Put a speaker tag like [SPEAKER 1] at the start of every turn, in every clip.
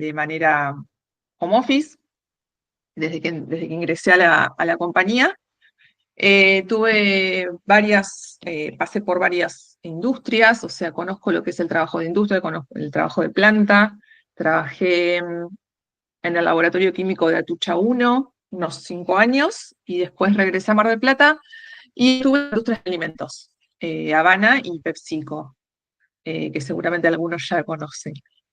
[SPEAKER 1] de manera home office, desde que ingresé a la compañía. Pasé por varias industrias, o sea, conozco lo que es el trabajo de industria, conozco el trabajo de planta, trabajé en el laboratorio químico de Atucha 1 unos 5 años, y después regresé a Mar del Plata, y estuve en la industria de alimentos, Habana y PepsiCo, que seguramente algunos ya conocen.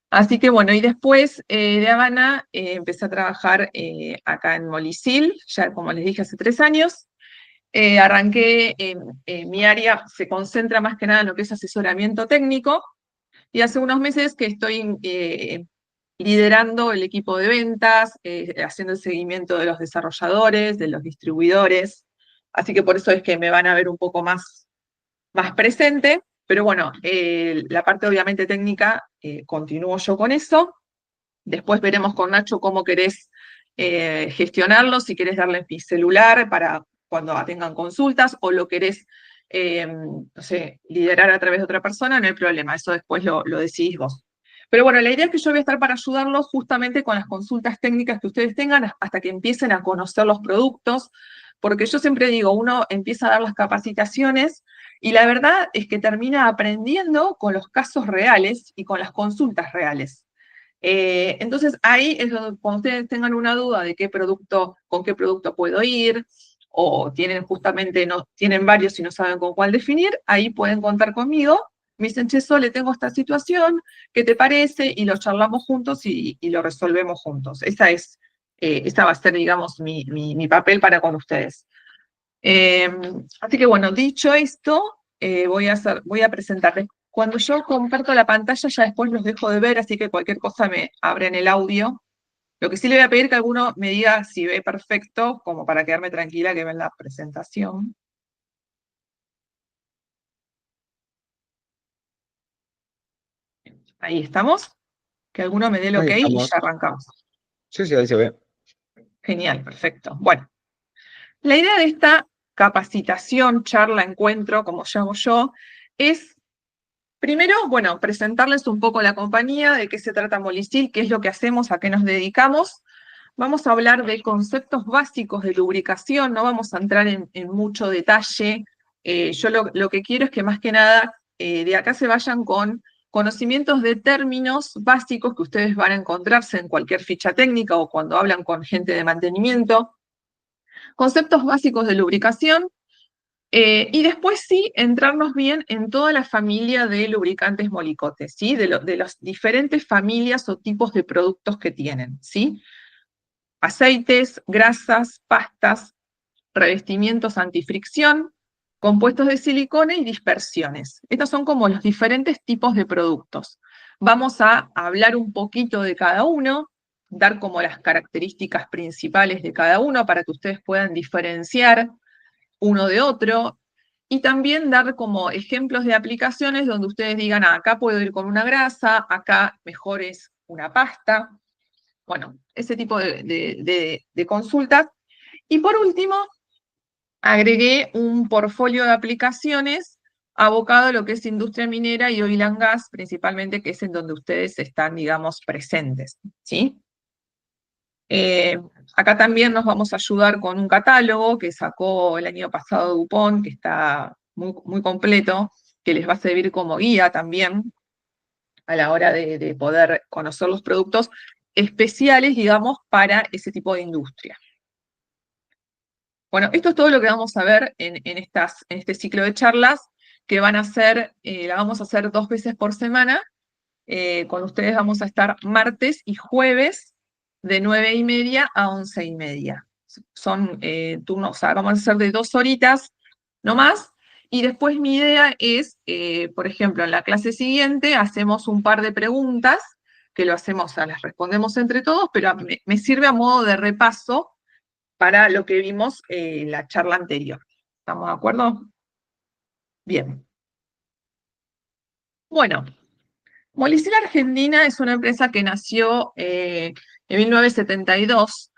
[SPEAKER 1] Así que bueno, y después de Habana empecé a trabajar acá en Molicil, ya como les dije, hace 3 años. Arranqué, mi área se concentra más que nada en lo que es asesoramiento técnico, y hace unos meses que estoy liderando el equipo de ventas, haciendo el seguimiento de los desarrolladores, de los distribuidores, así que por eso es que me van a ver un poco más presente, pero bueno, la parte obviamente técnica, continúo yo con eso. Después veremos con Nacho cómo querés gestionarlo, si querés darle mi celular para cuando tengan consultas, o lo querés, no sé, liderar a través de otra persona, no hay problema, eso después lo decidís vos. Pero bueno, la idea es que yo voy a estar para ayudarlos justamente con las consultas técnicas que ustedes tengan hasta que empiecen a conocer los productos, porque yo siempre digo, uno empieza a dar las capacitaciones y la verdad es que termina aprendiendo con los casos reales y con las consultas reales. Entonces ahí es donde, cuando ustedes tengan una duda de con qué producto puedo ir, o tienen justamente, no, tienen varios y no saben con cuál definir, ahí pueden contar conmigo. Me dicen, che, Sole, tengo esta situación, ¿qué te parece? Y lo charlamos juntos y lo resolvemos juntos. Esa va a ser, digamos, mi papel para con ustedes. Así que bueno, dicho esto, voy a presentarles. Cuando yo comparto la pantalla, ya después los dejo de ver, así que cualquier cosa me abren el audio. Lo que sí le voy a pedir que alguno me diga si ve perfecto, como para quedarme tranquila que ven la presentación. Ahí estamos. Que alguno me dé el
[SPEAKER 2] Ahí
[SPEAKER 1] ok y
[SPEAKER 2] estamos.
[SPEAKER 1] ya arrancamos.
[SPEAKER 2] Sí, sí, ahí se ve.
[SPEAKER 1] Genial, perfecto. Bueno, la idea de esta capacitación, charla, encuentro, como llamo yo, es primero, bueno, presentarles un poco la compañía, de qué se trata Molicil, qué es lo que hacemos, a qué nos dedicamos. Vamos a hablar de conceptos básicos de lubricación, no vamos a entrar en mucho detalle. Yo lo que quiero es que más que nada de acá se vayan con conocimientos de términos básicos que ustedes van a encontrarse en cualquier ficha técnica o cuando hablan con gente de mantenimiento. Conceptos básicos de lubricación, y después sí, entrarnos bien en toda la familia de lubricantes Molicot, ¿sí? De las diferentes familias o tipos de productos que tienen, ¿sí? Aceites, grasas, pastas, revestimientos antifricción, compuestos de silicona y dispersiones. Estos son como los diferentes tipos de productos. Vamos a hablar un poquito de cada uno, dar como las características principales de cada uno para que ustedes puedan diferenciar uno de otro, y también dar como ejemplos de aplicaciones donde ustedes digan, acá puedo ir con una grasa, acá mejor es una pasta. Bueno, ese tipo de consultas. Y por último, agregué un portfolio de aplicaciones abocado a lo que es industria minera y oil and gas, principalmente, que es en donde ustedes están, digamos, presentes, ¿sí? Acá también nos vamos a ayudar con un catálogo que sacó el año pasado DuPont, que está muy, muy completo, que les va a servir como guía también a la hora de poder conocer los productos especiales, digamos, para ese tipo de industria. Bueno, esto es todo lo que vamos a ver en este ciclo de charlas, que van a ser, la vamos a hacer 2 veces por semana. Con ustedes vamos a estar martes y jueves de 9:30 a 11:30. Son turnos, o sea, vamos a hacer de 2 horitas, no más. Y después mi idea es, por ejemplo, en la clase siguiente hacemos un par de preguntas, que lo hacemos, o sea, las respondemos entre todos, pero me sirve a modo de repaso para lo que vimos en la charla anterior. ¿Estamos de acuerdo? Bien. Bueno, Molicil Argentina es una empresa que nació en 1972,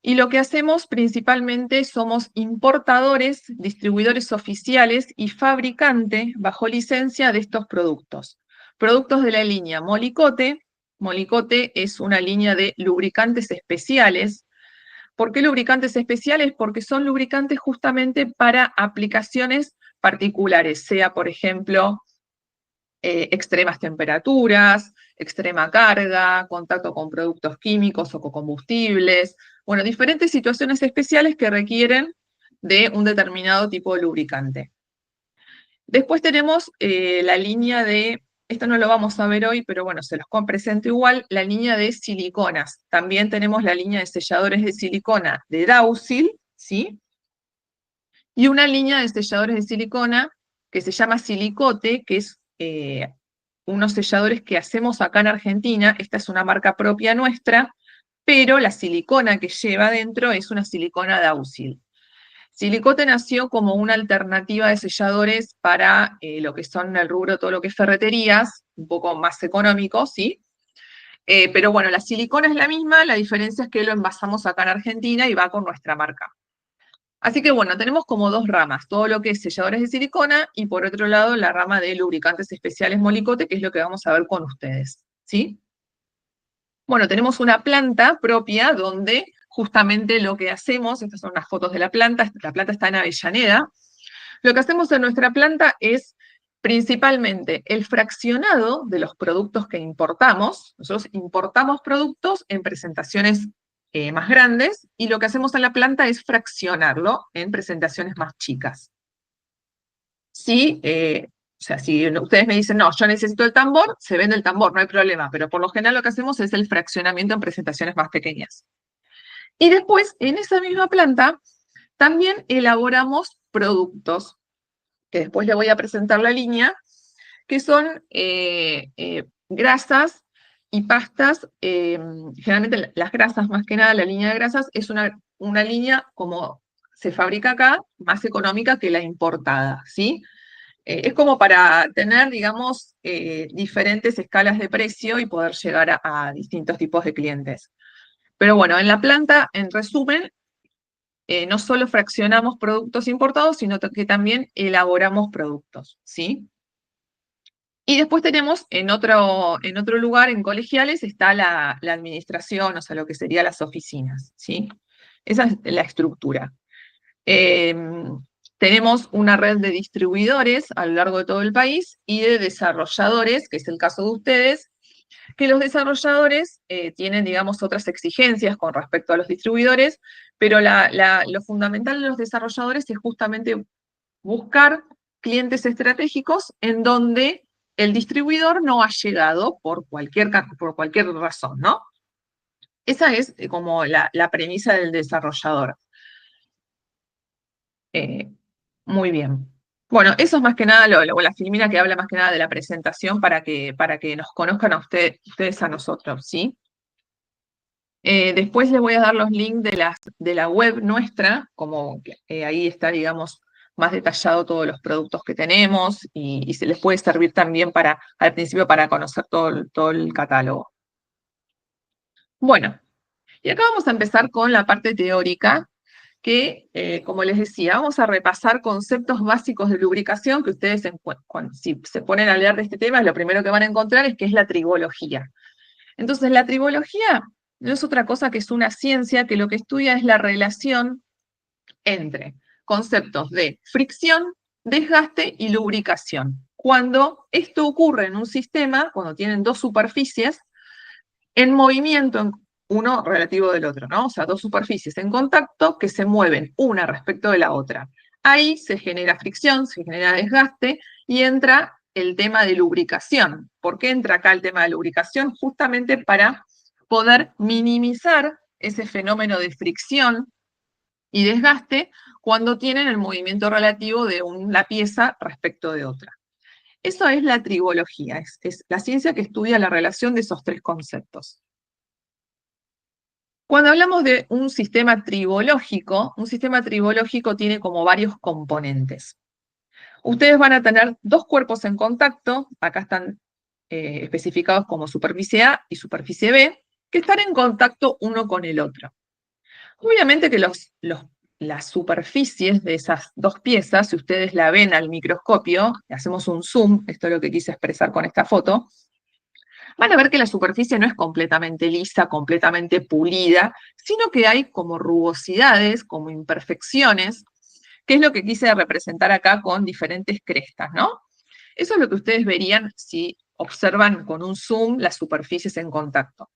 [SPEAKER 1] y lo que hacemos principalmente somos importadores, distribuidores oficiales y fabricante bajo licencia de estos productos. Productos de la línea Molicote, Molicote es una línea de lubricantes especiales. ¿Por qué lubricantes especiales? Porque son lubricantes justamente para aplicaciones particulares, sea, por ejemplo, extremas temperaturas, extrema carga, contacto con productos químicos o con combustibles, bueno, diferentes situaciones especiales que requieren de un determinado tipo de lubricante. Después tenemos la línea de, esto no lo vamos a ver hoy, pero bueno, se los presento igual, la línea de siliconas. También tenemos la línea de selladores de silicona de Dausil, ¿sí? Y una línea de selladores de silicona que se llama Silicote, que es unos selladores que hacemos acá en Argentina. Esta es una marca propia nuestra, pero la silicona que lleva dentro es una silicona Dausil. Silicote nació como una alternativa de selladores para lo que son el rubro, todo lo que es ferreterías, un poco más económico, ¿sí? Pero bueno, la silicona es la misma, la diferencia es que lo envasamos acá en Argentina y va con nuestra marca. Así que bueno, tenemos como dos ramas, todo lo que es selladores de silicona y por otro lado la rama de lubricantes especiales Molicote, que es lo que vamos a ver con ustedes, ¿sí? Bueno, tenemos una planta propia donde justamente lo que hacemos, estas son las fotos de la planta está en Avellaneda, lo que hacemos en nuestra planta es principalmente el fraccionado de los productos que importamos. Nosotros importamos productos en presentaciones más grandes y lo que hacemos en la planta es fraccionarlo en presentaciones más chicas. Sí, o sea, si ustedes me dicen, no, yo necesito el tambor, se vende el tambor, no hay problema, pero por lo general lo que hacemos es el fraccionamiento en presentaciones más pequeñas. Y después, en esa misma planta, también elaboramos productos, que después le voy a presentar la línea, que son grasas y pastas, generalmente las grasas más que nada, la línea de grasas es una línea como se fabrica acá, más económica que la importada, ¿sí? Es como para tener, digamos, diferentes escalas de precio y poder llegar a distintos tipos de clientes. Pero bueno, en la planta, en resumen, no solo fraccionamos productos importados, sino que también elaboramos productos, ¿sí? Y después tenemos en otro lugar, en colegiales, está la administración, o sea, lo que serían las oficinas, ¿sí? Esa es la estructura. Tenemos una red de distribuidores a lo largo de todo el país y de desarrolladores, que es el caso de ustedes, que los desarrolladores tienen, digamos, otras exigencias con respecto a los distribuidores, pero lo fundamental de los desarrolladores es justamente buscar clientes estratégicos en donde el distribuidor no ha llegado por cualquier razón, ¿no? Esa es como la premisa del desarrollador. Muy bien. Bueno, eso es más que nada la filmina que habla más que nada de la presentación para que nos conozcan a ustedes a nosotros, ¿sí? Después les voy a dar los links de la web nuestra, como ahí está, digamos, más detallado todos los productos que tenemos y se les puede servir también al principio para conocer todo el catálogo. Bueno, y acá vamos a empezar con la parte teórica, que, como les decía, vamos a repasar conceptos básicos de lubricación que ustedes, si se ponen a leer de este tema, lo primero que van a encontrar es que es la tribología. Entonces, la tribología no es otra cosa que es una ciencia que lo que estudia es la relación entre conceptos de fricción, desgaste y lubricación. Cuando esto ocurre en un sistema, cuando tienen dos superficies en movimiento, uno relativo del otro, ¿no? O sea, dos superficies en contacto que se mueven una respecto de la otra. Ahí se genera fricción, se genera desgaste y entra el tema de lubricación. ¿Por qué entra acá el tema de lubricación? Justamente para poder minimizar ese fenómeno de fricción y desgaste cuando tienen el movimiento relativo de una pieza respecto de otra. Eso es la tribología, es la ciencia que estudia la relación de esos tres conceptos. Cuando hablamos de un sistema tribológico tiene como varios componentes. Ustedes van a tener dos cuerpos en contacto, acá están especificados como superficie A y superficie B, que están en contacto uno con el otro. Obviamente que las superficies de esas dos piezas, si ustedes la ven al microscopio, hacemos un zoom, esto es lo que quise expresar con esta foto, van a ver que la superficie no es completamente lisa, completamente pulida, sino que hay como rugosidades, como imperfecciones, que es lo que quise representar acá con diferentes crestas, ¿no? Eso es lo que ustedes verían si observan con un zoom las superficies en contacto.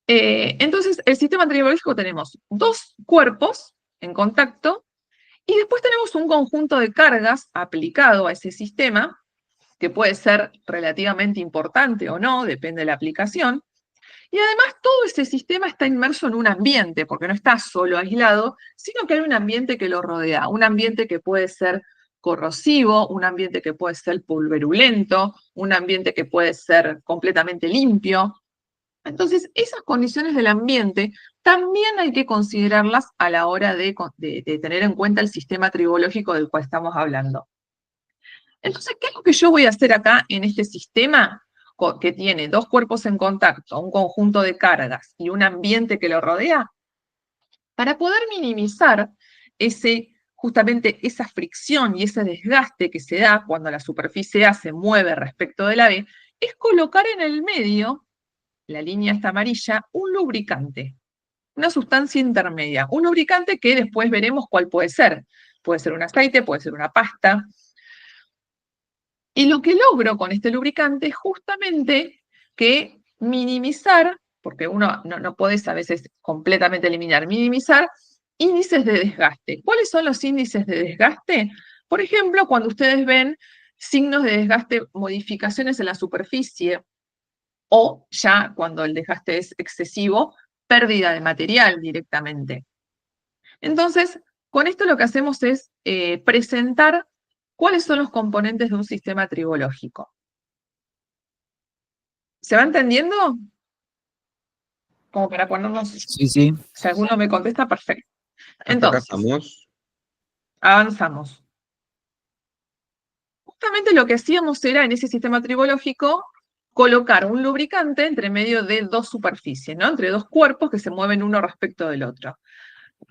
[SPEAKER 1] Entonces, el sistema tribológico tenemos dos cuerpos en contacto y después tenemos un conjunto de cargas aplicado a ese sistema, que puede ser relativamente importante o no, depende de la aplicación. Y además todo ese sistema está inmerso en un ambiente, porque no está solo aislado, sino que hay un ambiente que lo rodea, un ambiente que puede ser corrosivo, un ambiente que puede ser pulverulento, un ambiente que puede ser completamente limpio. Entonces, esas condiciones del ambiente también hay que considerarlas a la hora de tener en cuenta el sistema tribológico del cual estamos hablando. Entonces, ¿qué es lo que yo voy a hacer acá en este sistema que tiene dos cuerpos en contacto, un conjunto de cargas y un ambiente que lo rodea? Para poder minimizar justamente esa fricción y ese desgaste que se da cuando la superficie A se mueve respecto de la B, es colocar en el medio, la línea esta amarilla, un lubricante, una sustancia intermedia, un lubricante que después veremos cuál puede ser. Puede ser un aceite, puede ser una pasta. Y lo que logro con este lubricante es justamente que minimizar, porque uno no puedes a veces completamente eliminar, minimizar índices de desgaste. ¿Cuáles son los índices de desgaste? Por ejemplo, cuando ustedes ven signos de desgaste, modificaciones en la superficie, o ya cuando el desgaste es excesivo, pérdida de material directamente. Entonces, con esto lo que hacemos es presentar cuáles son los componentes de un sistema tribológico. ¿Se va entendiendo? Como para ponernos...
[SPEAKER 2] Sí, sí.
[SPEAKER 1] Si alguno me contesta, perfecto.
[SPEAKER 3] Hasta acá
[SPEAKER 1] Entonces,
[SPEAKER 3] estamos.
[SPEAKER 1] avanzamos. Justamente lo que hacíamos era, en ese sistema tribológico, colocar un lubricante entre medio de dos superficies, ¿no? Entre dos cuerpos que se mueven uno respecto del otro.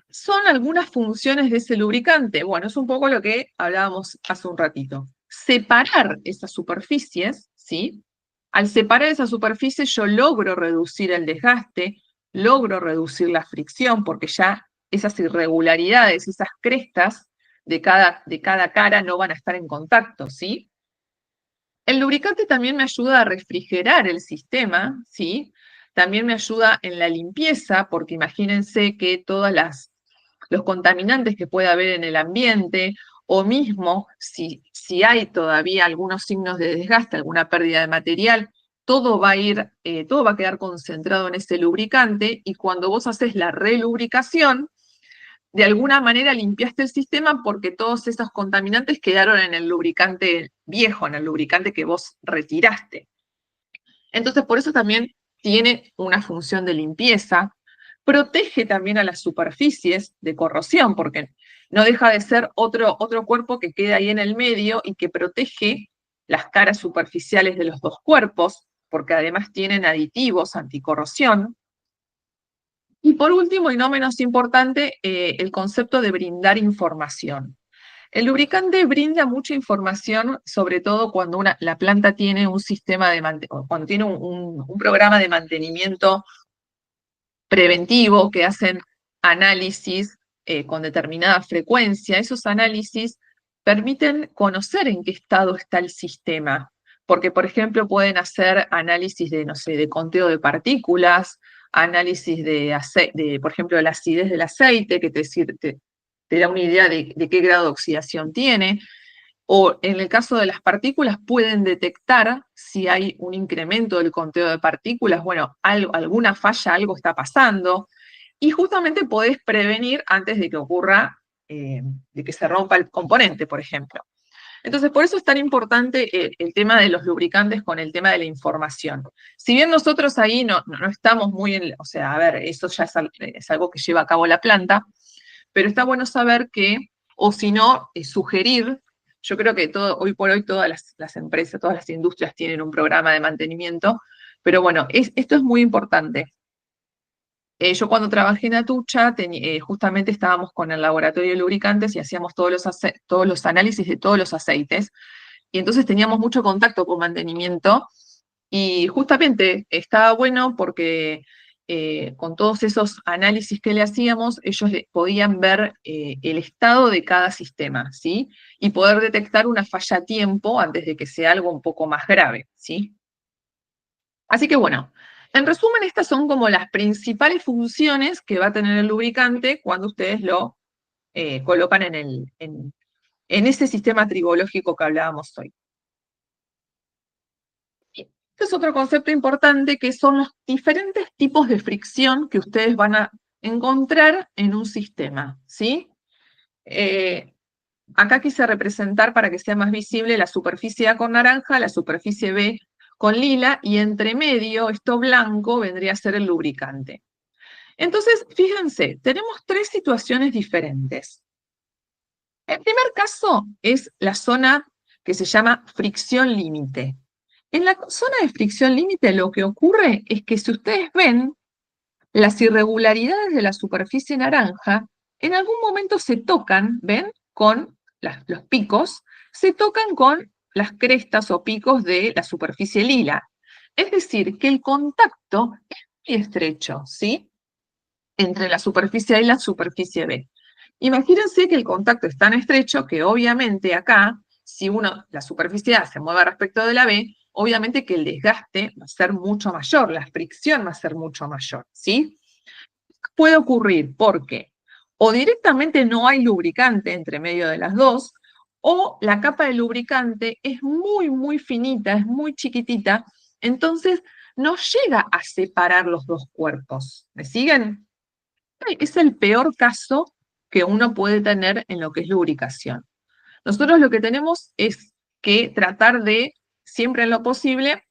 [SPEAKER 1] ¿Son algunas funciones de ese lubricante? Bueno, es un poco lo que hablábamos hace un ratito. Separar esas superficies, ¿sí? Al separar esas superficies yo logro reducir el desgaste, logro reducir la fricción, porque ya esas irregularidades, esas crestas de cada cara no van a estar en contacto, ¿sí? El lubricante también me ayuda a refrigerar el sistema, ¿sí? También me ayuda en la limpieza, porque imagínense que todos los contaminantes que puede haber en el ambiente, o mismo si hay todavía algunos signos de desgaste, alguna pérdida de material, todo va a quedar concentrado en ese lubricante, y cuando vos haces la relubricación, de alguna manera limpiaste el sistema porque todos esos contaminantes quedaron en el lubricante viejo, en el lubricante que vos retiraste. Entonces, por eso también tiene una función de limpieza. Protege también a las superficies de corrosión, porque no deja de ser otro cuerpo que queda ahí en el medio y que protege las caras superficiales de los dos cuerpos, porque además tienen aditivos anticorrosión. Y por último, y no menos importante, el concepto de brindar información. El lubricante brinda mucha información, sobre todo cuando la planta tiene un sistema cuando tiene un programa de mantenimiento preventivo, que hacen análisis con determinada frecuencia. Esos análisis permiten conocer en qué estado está el sistema, porque, por ejemplo, pueden hacer análisis de, no sé, de conteo de partículas, análisis por ejemplo, de la acidez del aceite, que te da una idea de qué grado de oxidación tiene, o en el caso de las partículas pueden detectar si hay un incremento del conteo de partículas, bueno, alguna falla, algo está pasando, y justamente podés prevenir antes de que ocurra, de que se rompa el componente, por ejemplo. Entonces, por eso es tan importante el tema de los lubricantes con el tema de la información. Si bien nosotros ahí no estamos muy o sea, a ver, eso ya es algo que lleva a cabo la planta, pero está bueno saber que, o si no, sugerir. Yo creo que hoy por hoy todas las empresas, todas las industrias tienen un programa de mantenimiento, pero bueno, esto es muy importante. Yo cuando trabajé en Atucha, justamente estábamos con el laboratorio de lubricantes y hacíamos todos los análisis de todos los aceites, y entonces teníamos mucho contacto con mantenimiento, Y justamente estaba bueno porque con todos esos análisis que le hacíamos, ellos podían ver el estado de cada sistema, ¿sí? Y poder detectar una falla a tiempo antes de que sea algo un poco más grave, ¿sí? Así que bueno, en resumen, estas son como las principales funciones que va a tener el lubricante cuando ustedes lo colocan en ese sistema tribológico que hablábamos hoy. Este es otro concepto importante que son los diferentes tipos de fricción que ustedes van a encontrar en un sistema, ¿sí? Eh, Acá quise representar para que sea más visible la superficie A con naranja, la superficie B con lila, y entre medio, esto blanco, vendría a ser el lubricante. Entonces, fíjense, tenemos tres situaciones diferentes. El primer caso es la zona que se llama fricción límite. En la zona de fricción límite lo que ocurre es que si ustedes ven, las irregularidades de la superficie naranja en algún momento se tocan, ¿ven? Con los picos, se tocan con las crestas o picos de la superficie lila. Es decir, que el contacto es muy estrecho, ¿sí? Entre la superficie A y la superficie B. Imagínense que el contacto es tan estrecho que obviamente acá, si la superficie A se mueve respecto de la B, obviamente que el desgaste va a ser mucho mayor, la fricción va a ser mucho mayor, ¿sí? Puede ocurrir porque o directamente no hay lubricante entre medio de las dos, o la capa de lubricante es muy, muy finita, es muy chiquitita, entonces no llega a separar los dos cuerpos. ¿Me siguen? Es el peor caso que uno puede tener en lo que es lubricación. Nosotros lo que tenemos es que tratar de, siempre en lo posible,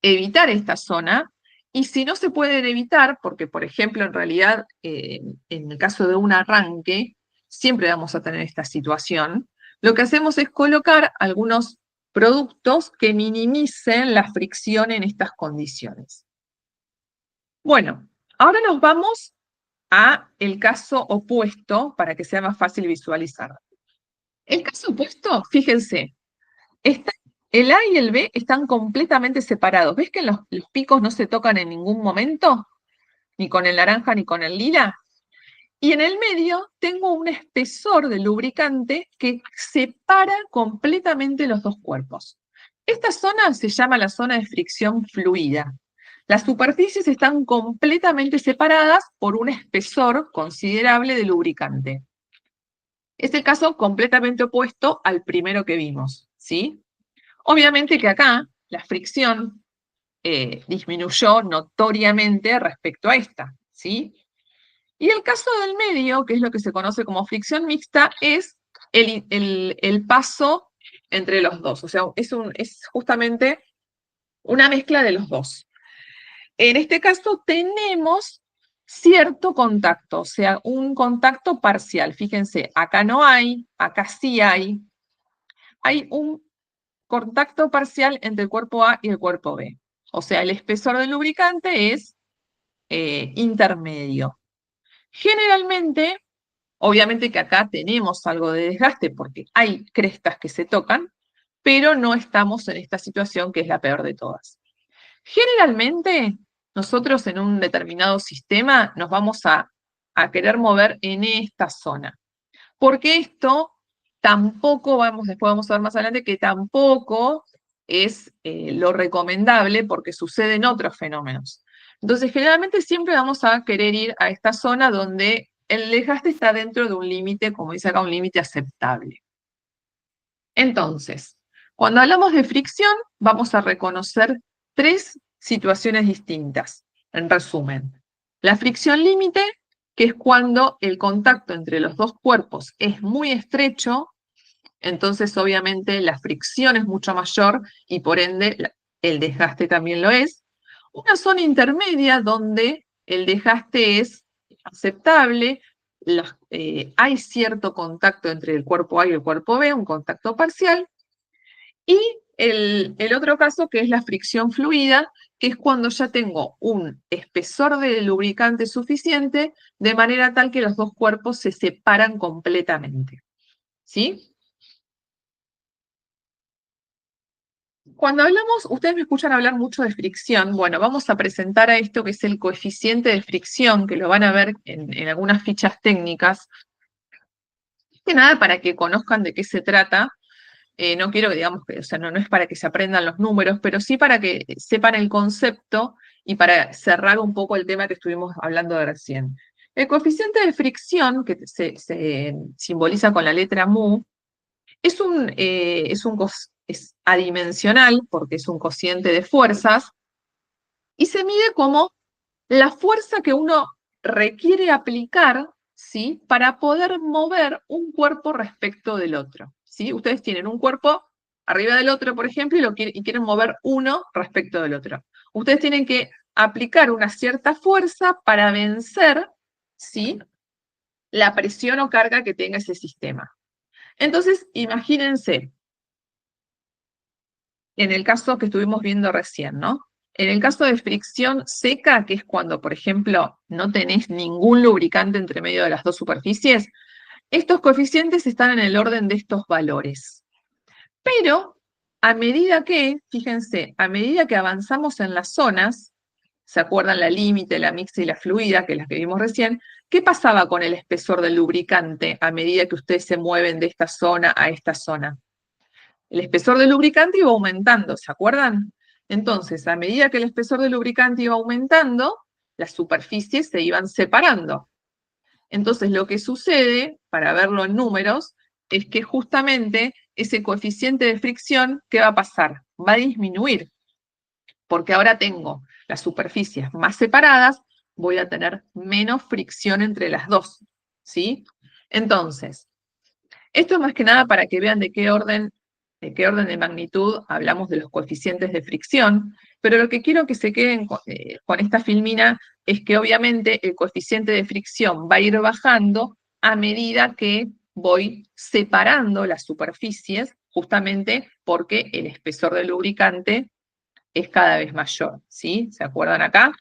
[SPEAKER 1] evitar esta zona, y si no se pueden evitar, porque por ejemplo en realidad en el caso de un arranque, siempre vamos a tener esta situación, lo que hacemos es colocar algunos productos que minimicen la fricción en estas condiciones. Bueno, ahora nos vamos a el caso opuesto para que sea más fácil visualizar. El caso opuesto, fíjense, el A y el B están completamente separados. ¿Ves que los picos no se tocan en ningún momento? Ni con el naranja ni con el lila. Y en el medio tengo un espesor de lubricante que separa completamente los dos cuerpos. Esta zona se llama la zona de fricción fluida. Las superficies están completamente separadas por un espesor considerable de lubricante. Es el caso completamente opuesto al primero que vimos, ¿sí? Obviamente que acá la fricción disminuyó notoriamente respecto a esta, ¿sí? Y el caso del medio, que es lo que se conoce como fricción mixta, es el paso entre los dos. O sea, es justamente una mezcla de los dos. En este caso tenemos cierto contacto, o sea, un contacto parcial. Fíjense, acá no hay, acá sí hay. Hay un contacto parcial entre el cuerpo A y el cuerpo B. O sea, el espesor del lubricante es intermedio. Generalmente, obviamente que acá tenemos algo de desgaste porque hay crestas que se tocan, pero no estamos en esta situación que es la peor de todas. Generalmente, nosotros en un determinado sistema nos vamos a querer mover en esta zona, porque esto tampoco, después vamos a ver más adelante, que tampoco es lo recomendable porque suceden otros fenómenos. Entonces, generalmente siempre vamos a querer ir a esta zona donde el desgaste está dentro de un límite, como dice acá, un límite aceptable. Entonces, cuando hablamos de fricción, vamos a reconocer tres situaciones distintas. En resumen, la fricción límite, que es cuando el contacto entre los dos cuerpos es muy estrecho, entonces obviamente la fricción es mucho mayor y por ende el desgaste también lo es. Una zona intermedia donde el desgaste es aceptable, hay cierto contacto entre el cuerpo A y el cuerpo B, un contacto parcial, y el otro caso que es la fricción fluida, que es cuando ya tengo un espesor de lubricante suficiente, de manera tal que los dos cuerpos se separan completamente. ¿Sí? Cuando hablamos, ustedes me escuchan hablar mucho de fricción. Bueno, vamos a presentar a esto que es el coeficiente de fricción, que lo van a ver en algunas fichas técnicas. Que nada para que conozcan de qué se trata. No quiero que digamos que, o sea, no es para que se aprendan los números, pero sí para que sepan el concepto y para cerrar un poco el tema que estuvimos hablando de recién. El coeficiente de fricción, que se simboliza con la letra mu, es adimensional, porque es un cociente de fuerzas, y se mide como la fuerza que uno requiere aplicar, ¿sí? Para poder mover un cuerpo respecto del otro, ¿sí? Ustedes tienen un cuerpo arriba del otro, por ejemplo, y quieren mover uno respecto del otro. Ustedes tienen que aplicar una cierta fuerza para vencer, ¿sí? La presión o carga que tenga ese sistema. Entonces, imagínense, en el caso que estuvimos viendo recién, ¿no? En el caso de fricción seca, que es cuando, por ejemplo, no tenés ningún lubricante entre medio de las dos superficies, estos coeficientes están en el orden de estos valores. Pero a medida que, fíjense, a medida que avanzamos en las zonas, ¿se acuerdan la límite, la mixta y la fluida, que las que vimos recién? ¿Qué pasaba con el espesor del lubricante a medida que ustedes se mueven de esta zona a esta zona? El espesor del lubricante iba aumentando, ¿se acuerdan? Entonces, a medida que el espesor del lubricante iba aumentando, las superficies se iban separando. Entonces, lo que sucede, para verlo en números, es que justamente ese coeficiente de fricción, ¿qué va a pasar? Va a disminuir, porque ahora tengo las superficies más separadas, voy a tener menos fricción entre las dos, ¿sí? Entonces, esto es más que nada para que vean de qué orden de magnitud hablamos de los coeficientes de fricción, pero lo que quiero que se queden con esta filmina es que obviamente el coeficiente de fricción va a ir bajando a medida que voy separando las superficies, justamente porque el espesor del lubricante es cada vez mayor, ¿sí? ¿Se acuerdan acá?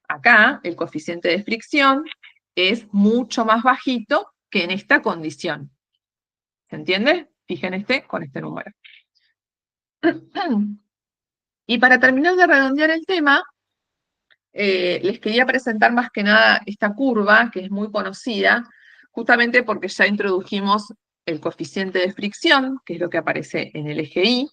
[SPEAKER 1] Acá el coeficiente de fricción es mucho más bajito que en esta condición. ¿Se entiende? Fíjense con este número. Y para terminar de redondear el tema, les quería presentar más que nada esta curva, que es muy conocida, justamente porque ya introdujimos el coeficiente de fricción, que es lo que aparece en el eje Y,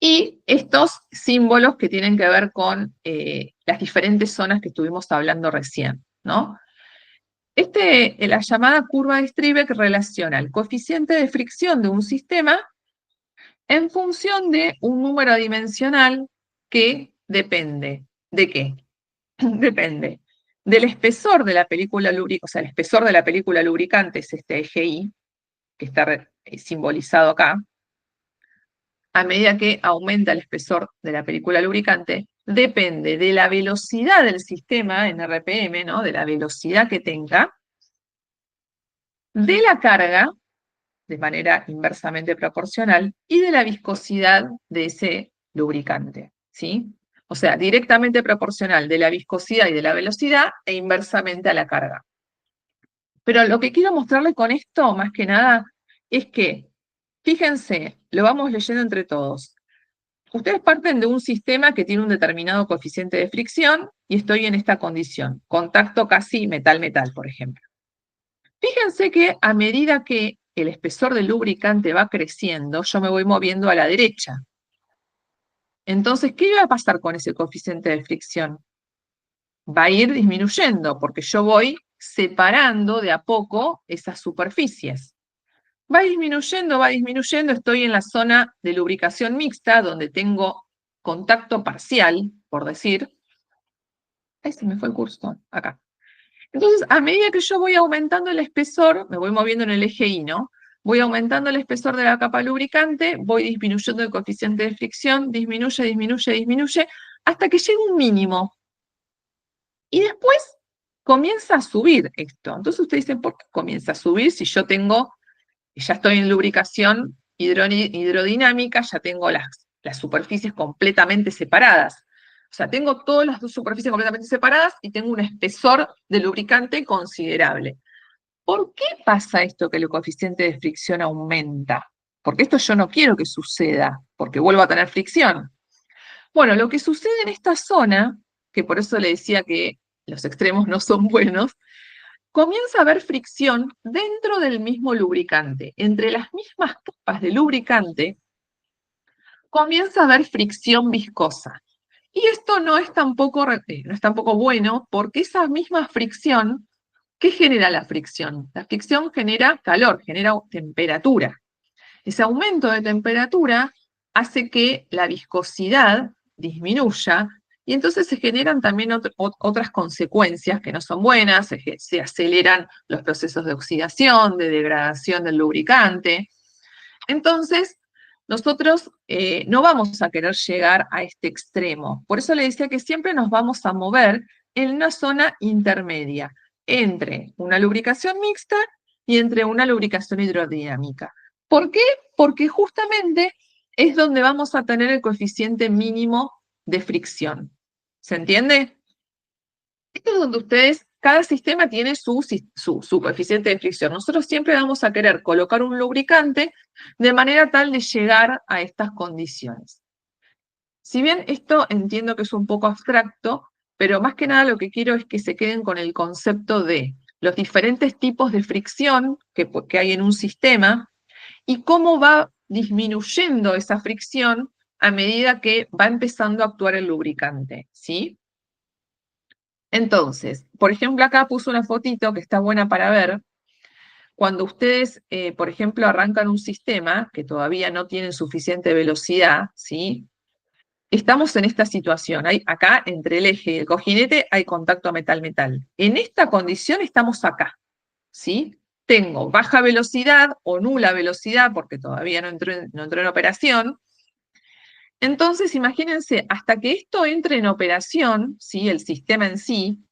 [SPEAKER 1] y estos símbolos que tienen que ver con las diferentes zonas que estuvimos hablando recién, ¿no? La llamada curva de Strebeck relaciona el coeficiente de fricción de un sistema en función de un número dimensional que depende. ¿De qué? Depende del espesor de la película lubricante, o sea, el espesor de la película lubricante es este eje Y, que está simbolizado acá. A medida que aumenta el espesor de la película lubricante, depende de la velocidad del sistema en RPM, ¿no? De la velocidad que tenga, de la carga, de manera inversamente proporcional, y de la viscosidad de ese lubricante, ¿sí? O sea, directamente proporcional de la viscosidad y de la velocidad e inversamente a la carga. Pero lo que quiero mostrarles con esto, más que nada, es que, fíjense, lo vamos leyendo entre todos. Ustedes parten de un sistema que tiene un determinado coeficiente de fricción y estoy en esta condición, contacto casi metal-metal, por ejemplo. Fíjense que a medida que el espesor del lubricante va creciendo, yo me voy moviendo a la derecha. Entonces, ¿qué va a pasar con ese coeficiente de fricción? Va a ir disminuyendo, porque yo voy separando de a poco esas superficies. Va disminuyendo, estoy en la zona de lubricación mixta, donde tengo contacto parcial, por decir. Ay, se me fue el curso, acá. Entonces, a medida que yo voy aumentando el espesor, me voy moviendo en el eje Y, ¿no? Voy aumentando el espesor de la capa lubricante, voy disminuyendo el coeficiente de fricción, disminuye, disminuye, disminuye, hasta que llega un mínimo. Y después comienza a subir esto. Entonces ustedes dicen, ¿por qué comienza a subir si yo ya estoy en lubricación hidrodinámica, ya tengo las superficies completamente separadas? O sea, tengo todas las dos superficies completamente separadas y tengo un espesor de lubricante considerable. ¿Por qué pasa esto que el coeficiente de fricción aumenta? porque esto yo no quiero que suceda, porque vuelvo a tener fricción. Bueno, lo que sucede en esta zona, que por eso le decía que los extremos no son buenos, comienza a haber fricción dentro del mismo lubricante. Entre las mismas capas de lubricante, comienza a haber fricción viscosa. Y esto no es tampoco bueno, porque esa misma fricción, ¿qué genera la fricción? La fricción genera calor, genera temperatura. Ese aumento de temperatura hace que la viscosidad disminuya y entonces se generan también otras consecuencias que no son buenas, se aceleran los procesos de oxidación, de degradación del lubricante. Entonces, nosotros no vamos a querer llegar a este extremo. Por eso le decía que siempre nos vamos a mover en una zona intermedia entre una lubricación mixta y entre una lubricación hidrodinámica. ¿Por qué? Porque justamente es donde vamos a tener el coeficiente mínimo de fricción. ¿Se entiende? Esto es donde ustedes, cada sistema tiene su coeficiente de fricción. Nosotros siempre vamos a querer colocar un lubricante de manera tal de llegar a estas condiciones. Si bien esto entiendo que es un poco abstracto, pero más que nada lo que quiero es que se queden con el concepto de los diferentes tipos de fricción que hay en un sistema y cómo va disminuyendo esa fricción a medida que va empezando a actuar el lubricante, ¿sí? Entonces, por ejemplo, acá puse una fotito que está buena para ver. Cuando ustedes, por ejemplo, arrancan un sistema que todavía no tiene suficiente velocidad, ¿sí? Estamos en esta situación. Acá, entre el eje y el cojinete, hay contacto metal-metal. En esta condición estamos acá, ¿sí? Tengo baja velocidad o nula velocidad, porque todavía no entró en operación. Entonces, imagínense, hasta que esto entre en operación, ¿sí? El sistema en sí,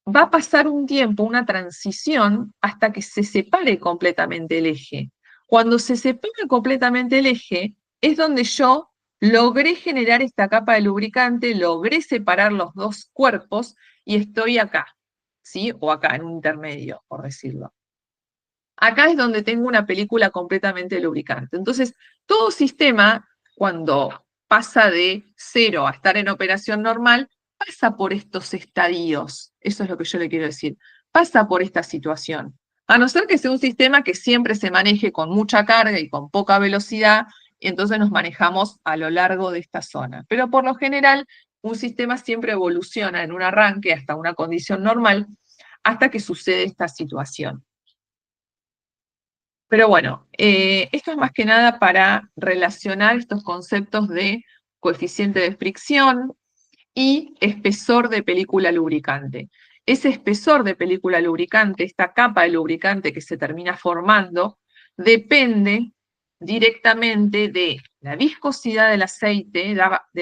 [SPEAKER 1] va a pasar un tiempo, una transición, hasta que se separe completamente el eje. Cuando se separa completamente el eje, es donde yo logré generar esta capa de lubricante, logré separar los dos cuerpos y estoy acá, ¿sí? O acá, en un intermedio, por decirlo. Acá es donde tengo una película completamente lubricante. Entonces, todo sistema, cuando pasa de cero a estar en operación normal, pasa por estos estadios. Eso es lo que yo le quiero decir. Pasa por esta situación. A no ser que sea un sistema que siempre se maneje con mucha carga y con poca velocidad, y entonces nos manejamos a lo largo de esta zona. Pero por lo general, un sistema siempre evoluciona en un arranque hasta una condición normal, hasta que sucede esta situación. Pero bueno, esto es más que nada para relacionar estos conceptos de coeficiente de fricción y espesor de película lubricante. Ese espesor de película lubricante, esta capa de lubricante que se termina formando, depende directamente de la viscosidad del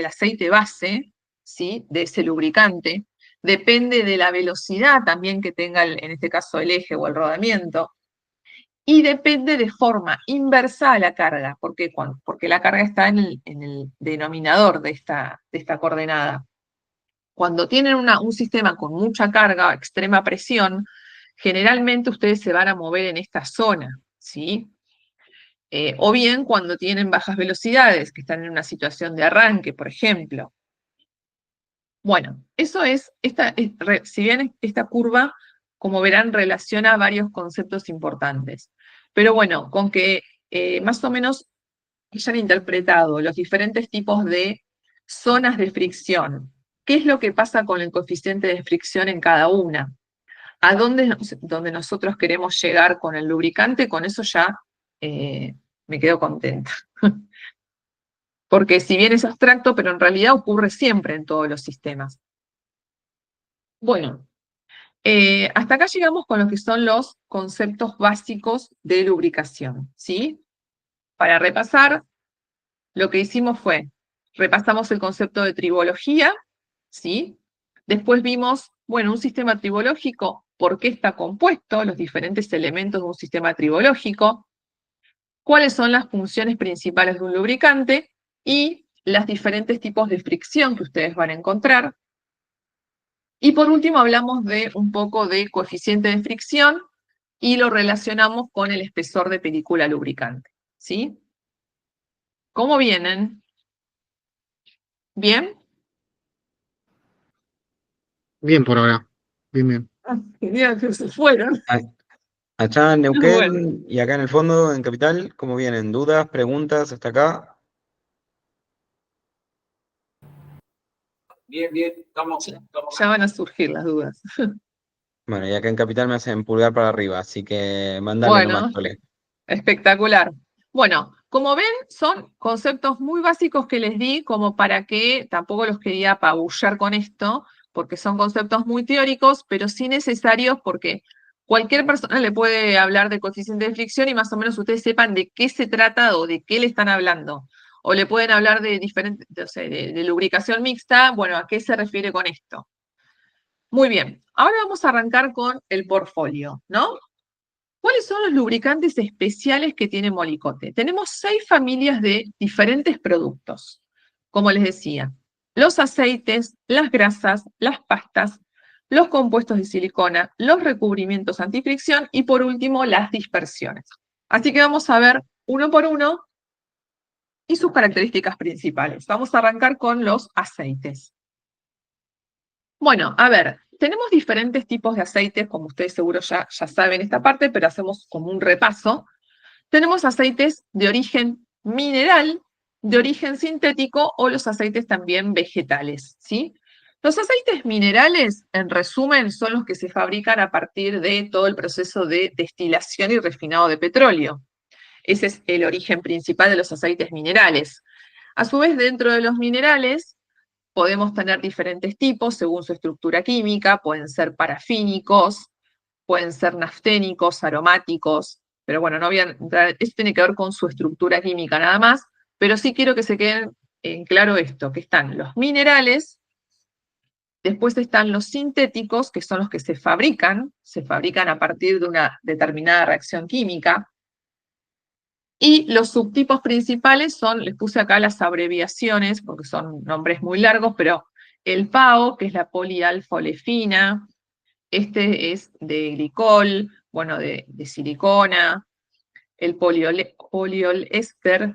[SPEAKER 1] aceite base, ¿sí? De ese lubricante, depende de la velocidad también que tenga, en este caso, el eje o el rodamiento, y depende de forma inversa a la carga. ¿Por qué? Porque la carga está en el denominador de esta coordenada. Cuando tienen un sistema con mucha carga, extrema presión, generalmente ustedes se van a mover en esta zona, ¿sí? O bien cuando tienen bajas velocidades, que están en una situación de arranque, por ejemplo. Bueno, eso es, si bien esta curva, como verán, relaciona varios conceptos importantes. Pero bueno, con que más o menos hayan interpretado los diferentes tipos de zonas de fricción, qué es lo que pasa con el coeficiente de fricción en cada una, a dónde nosotros queremos llegar con el lubricante, con eso ya me quedo contenta. Porque si bien es abstracto, pero en realidad ocurre siempre en todos los sistemas. Bueno, hasta acá llegamos con lo que son los conceptos básicos de lubricación, ¿sí? Para repasar, lo que hicimos fue, repasamos el concepto de tribología, ¿sí? Después vimos, bueno, un sistema tribológico, por qué está compuesto, los diferentes elementos de un sistema tribológico, cuáles son las funciones principales de un lubricante y los diferentes tipos de fricción que ustedes van a encontrar. Y por último hablamos de un poco de coeficiente de fricción y lo relacionamos con el espesor de película lubricante, ¿sí? ¿Cómo vienen? ¿Bien?
[SPEAKER 2] Bien por ahora. Bien, bien.
[SPEAKER 1] Ah, genial, que se fueron.
[SPEAKER 3] A- Allá en
[SPEAKER 1] Bueno,
[SPEAKER 3] Neuquén y acá en el fondo, en Capital, ¿cómo vienen? ¿Dudas, preguntas hasta acá?
[SPEAKER 4] Bien, bien, estamos
[SPEAKER 1] ya van a surgir las dudas.
[SPEAKER 3] Bueno, y acá en Capital me hacen pulgar para arriba, así que mandale nomás,
[SPEAKER 1] Bueno,
[SPEAKER 3] Chole.
[SPEAKER 1] espectacular. Bueno, como ven, son conceptos muy básicos que les di como para que tampoco los quería apabullar con esto, porque son conceptos muy teóricos, pero sí necesarios porque cualquier persona le puede hablar de coeficiente de fricción y más o menos ustedes sepan de qué se trata o de qué le están hablando. O le pueden hablar de diferentes, o sea, de lubricación mixta, bueno, ¿a qué se refiere con esto? Muy bien, ahora vamos a arrancar con el portfolio, ¿no? ¿Cuáles son los lubricantes especiales que tiene Molicote? Tenemos 6 familias de diferentes productos. Como les decía, los aceites, las grasas, las pastas, los compuestos de silicona, los recubrimientos antifricción y por último las dispersiones. Así que vamos a ver uno por uno y sus características principales. Vamos a arrancar con los aceites. Bueno, a ver, tenemos diferentes tipos de aceites, como ustedes seguro ya saben esta parte, pero hacemos como un repaso. Tenemos aceites de origen mineral, de origen sintético o los aceites también vegetales, ¿sí? Los aceites minerales, en resumen, son los que se fabrican a partir de todo el proceso de destilación y refinado de petróleo. Ese es el origen principal de los aceites minerales. A su vez, dentro de los minerales, podemos tener diferentes tipos según su estructura química, pueden ser parafínicos, pueden ser nafténicos, aromáticos, pero bueno, no voy a entrar, eso tiene que ver con su estructura química nada más, pero sí quiero que se queden en claro esto, que están los minerales, después están los sintéticos, que son los que se fabrican a partir de una determinada reacción química, y los subtipos principales son, les puse acá las abreviaciones, porque son nombres muy largos, pero el PAO, que es la polialfa-olefina, este es de glicol, bueno, de silicona, el polioléster.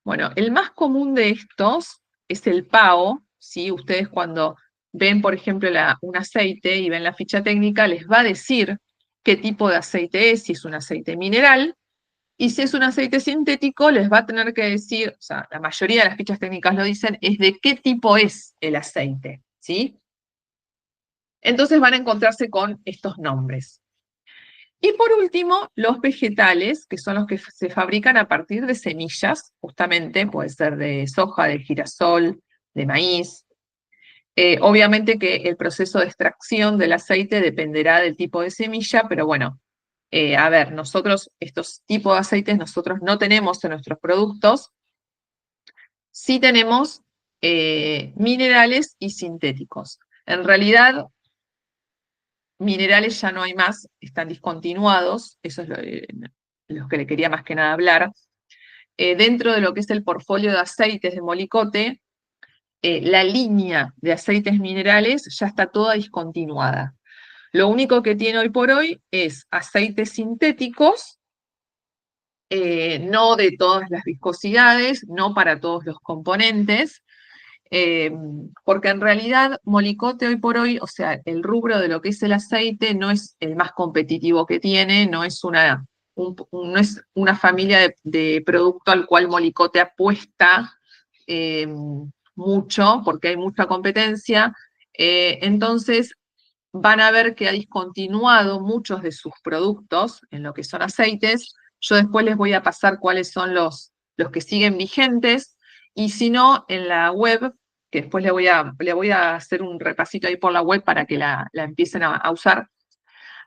[SPEAKER 1] Bueno, el más común de estos es el PAO, ¿sí? Ustedes cuando ven, por ejemplo, un aceite y ven la ficha técnica, les va a decir qué tipo de aceite es, si es un aceite mineral, y si es un aceite sintético, les va a tener que decir, o sea, la mayoría de las fichas técnicas lo dicen, es de qué tipo es el aceite, ¿sí? Entonces van a encontrarse con estos nombres. Y por último, los vegetales, que son los que se fabrican a partir de semillas, justamente, puede ser de soja, de girasol, de maíz. Obviamente que el proceso de extracción del aceite dependerá del tipo de semilla, pero bueno, a ver, nosotros estos tipos de aceites nosotros no tenemos en nuestros productos, sí tenemos minerales y sintéticos. En realidad, minerales ya no hay más, están discontinuados, eso es lo que le quería más que nada hablar. Dentro de lo que es el portfolio de aceites de Molicote, la línea de aceites minerales ya está toda discontinuada. Lo único que tiene hoy por hoy es aceites sintéticos, no de todas las viscosidades, no para todos los componentes, eh, porque en realidad Molicote hoy por hoy, o sea, el rubro de lo que es el aceite no es el más competitivo que tiene, no es no es una familia de producto al cual Molicote apuesta eh, mucho, porque hay mucha competencia. Entonces, van a ver que ha discontinuado muchos de sus productos en lo que son aceites. Yo después les voy a pasar cuáles son los que siguen vigentes, y si no, en la web, que después le voy a hacer un repasito ahí por la web para que la empiecen a usar,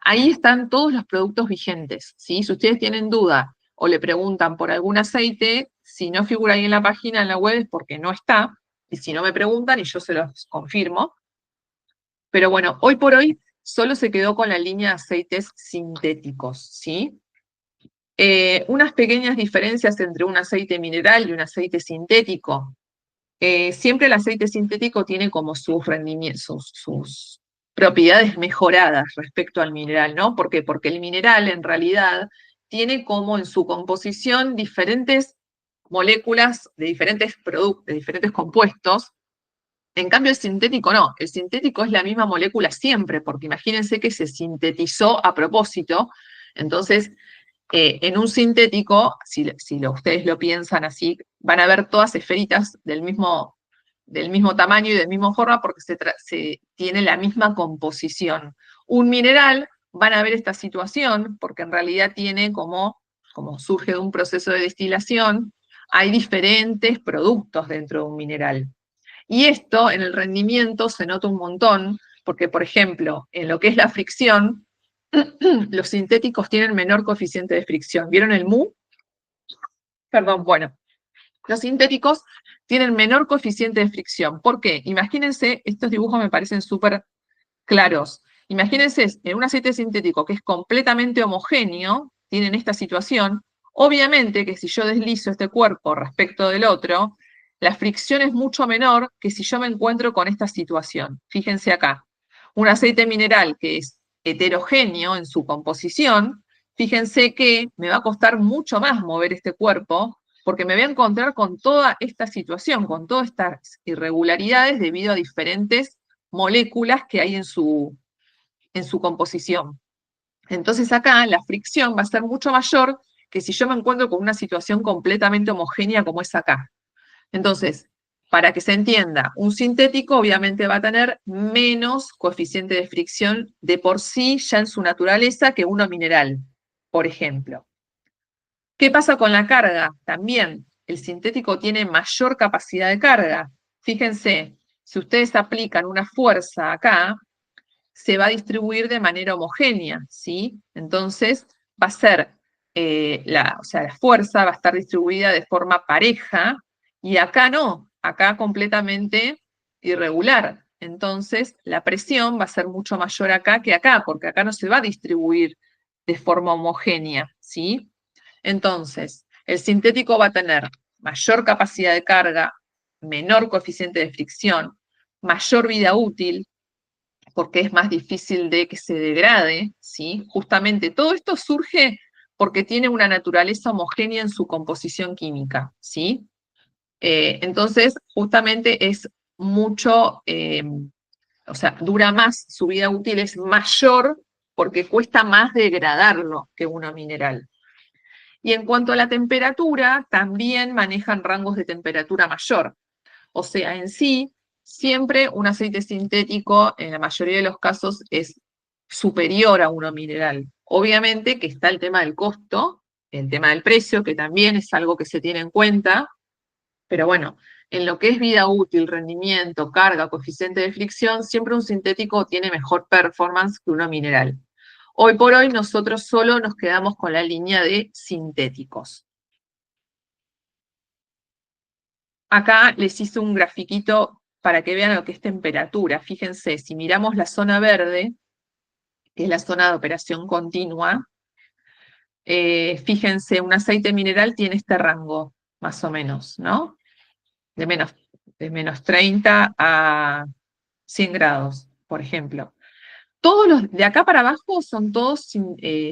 [SPEAKER 1] ahí están todos los productos vigentes, ¿sí? Si ustedes tienen duda o le preguntan por algún aceite, si no figura ahí en la página, en la web, es porque no está, y si no me preguntan y yo se los confirmo. Pero bueno, hoy por hoy solo se quedó con la línea de aceites sintéticos, ¿sí? Unas pequeñas diferencias entre un aceite mineral y un aceite sintético. Siempre el aceite sintético tiene como sus rendimientos, sus propiedades mejoradas respecto al mineral, ¿no? ¿Por qué? Porque el mineral en realidad tiene como en su composición diferentes moléculas de diferentes productos, de diferentes compuestos. En cambio, el sintético no. El sintético es la misma molécula siempre, porque imagínense que se sintetizó a propósito. Entonces, en un sintético, si ustedes lo piensan así, van a ver todas esferitas del mismo tamaño y del mismo forma porque se tiene la misma composición. Un mineral, van a ver esta situación porque en realidad tiene como surge de un proceso de destilación, hay diferentes productos dentro de un mineral. Y esto en el rendimiento se nota un montón, porque por ejemplo, en lo que es la fricción, los sintéticos tienen menor coeficiente de fricción. ¿Vieron el mu? Perdón, bueno. Los sintéticos tienen menor coeficiente de fricción. ¿Por qué? Imagínense, estos dibujos me parecen súper claros. Imagínense en un aceite sintético que es completamente homogéneo, tienen esta situación. Obviamente que si yo deslizo este cuerpo respecto del otro, la fricción es mucho menor que si yo me encuentro con esta situación. Fíjense acá. Un aceite mineral que es heterogéneo en su composición, fíjense que me va a costar mucho más mover este cuerpo porque me voy a encontrar con toda esta situación, con todas estas irregularidades debido a diferentes moléculas que hay en su composición. Entonces acá la fricción va a ser mucho mayor que si yo me encuentro con una situación completamente homogénea como es acá. Entonces, para que se entienda, un sintético obviamente va a tener menos coeficiente de fricción de por sí ya en su naturaleza que uno mineral, por ejemplo. ¿Qué pasa con la carga? También el sintético tiene mayor capacidad de carga. Fíjense, si ustedes aplican una fuerza acá, se va a distribuir de manera homogénea, ¿sí? Entonces va a ser, la fuerza va a estar distribuida de forma pareja y acá no, acá completamente irregular. Entonces la presión va a ser mucho mayor acá que acá, porque acá no se va a distribuir de forma homogénea, ¿sí? Entonces, el sintético va a tener mayor capacidad de carga, menor coeficiente de fricción, mayor vida útil, porque es más difícil de que se degrade, ¿sí? Justamente todo esto surge porque tiene una naturaleza homogénea en su composición química, ¿sí? Entonces, justamente es mucho, o sea, dura más, su vida útil es mayor porque cuesta más degradarlo que uno mineral. Y en cuanto a la temperatura, también manejan rangos de temperatura mayor. O sea, en sí, siempre un aceite sintético, en la mayoría de los casos, es superior a uno mineral. Obviamente que está el tema del costo, el tema del precio, que también es algo que se tiene en cuenta, pero bueno, en lo que es vida útil, rendimiento, carga, coeficiente de fricción, siempre un sintético tiene mejor performance que uno mineral. Hoy por hoy nosotros solo nos quedamos con la línea de sintéticos. Acá les hice un grafiquito para que vean lo que es temperatura. Fíjense, si miramos la zona verde, que es la zona de operación continua, fíjense, un aceite mineral tiene este rango, más o menos, ¿no? De menos 30 a 100 grados, por ejemplo. Todos los de acá para abajo son todos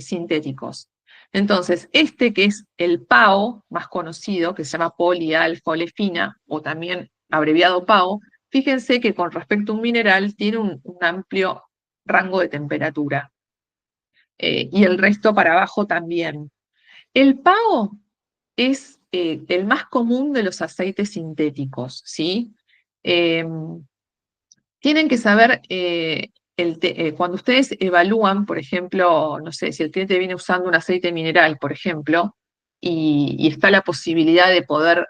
[SPEAKER 1] sintéticos. Entonces, este que es el PAO, más conocido, que se llama polialfa-olefina, o también abreviado PAO, fíjense que con respecto a un mineral tiene un amplio rango de temperatura. Y el resto para abajo también. El PAO es el más común de los aceites sintéticos, ¿sí? Tienen que saber, cuando ustedes evalúan, por ejemplo, no sé, si el cliente viene usando un aceite mineral, por ejemplo, y está la posibilidad de poder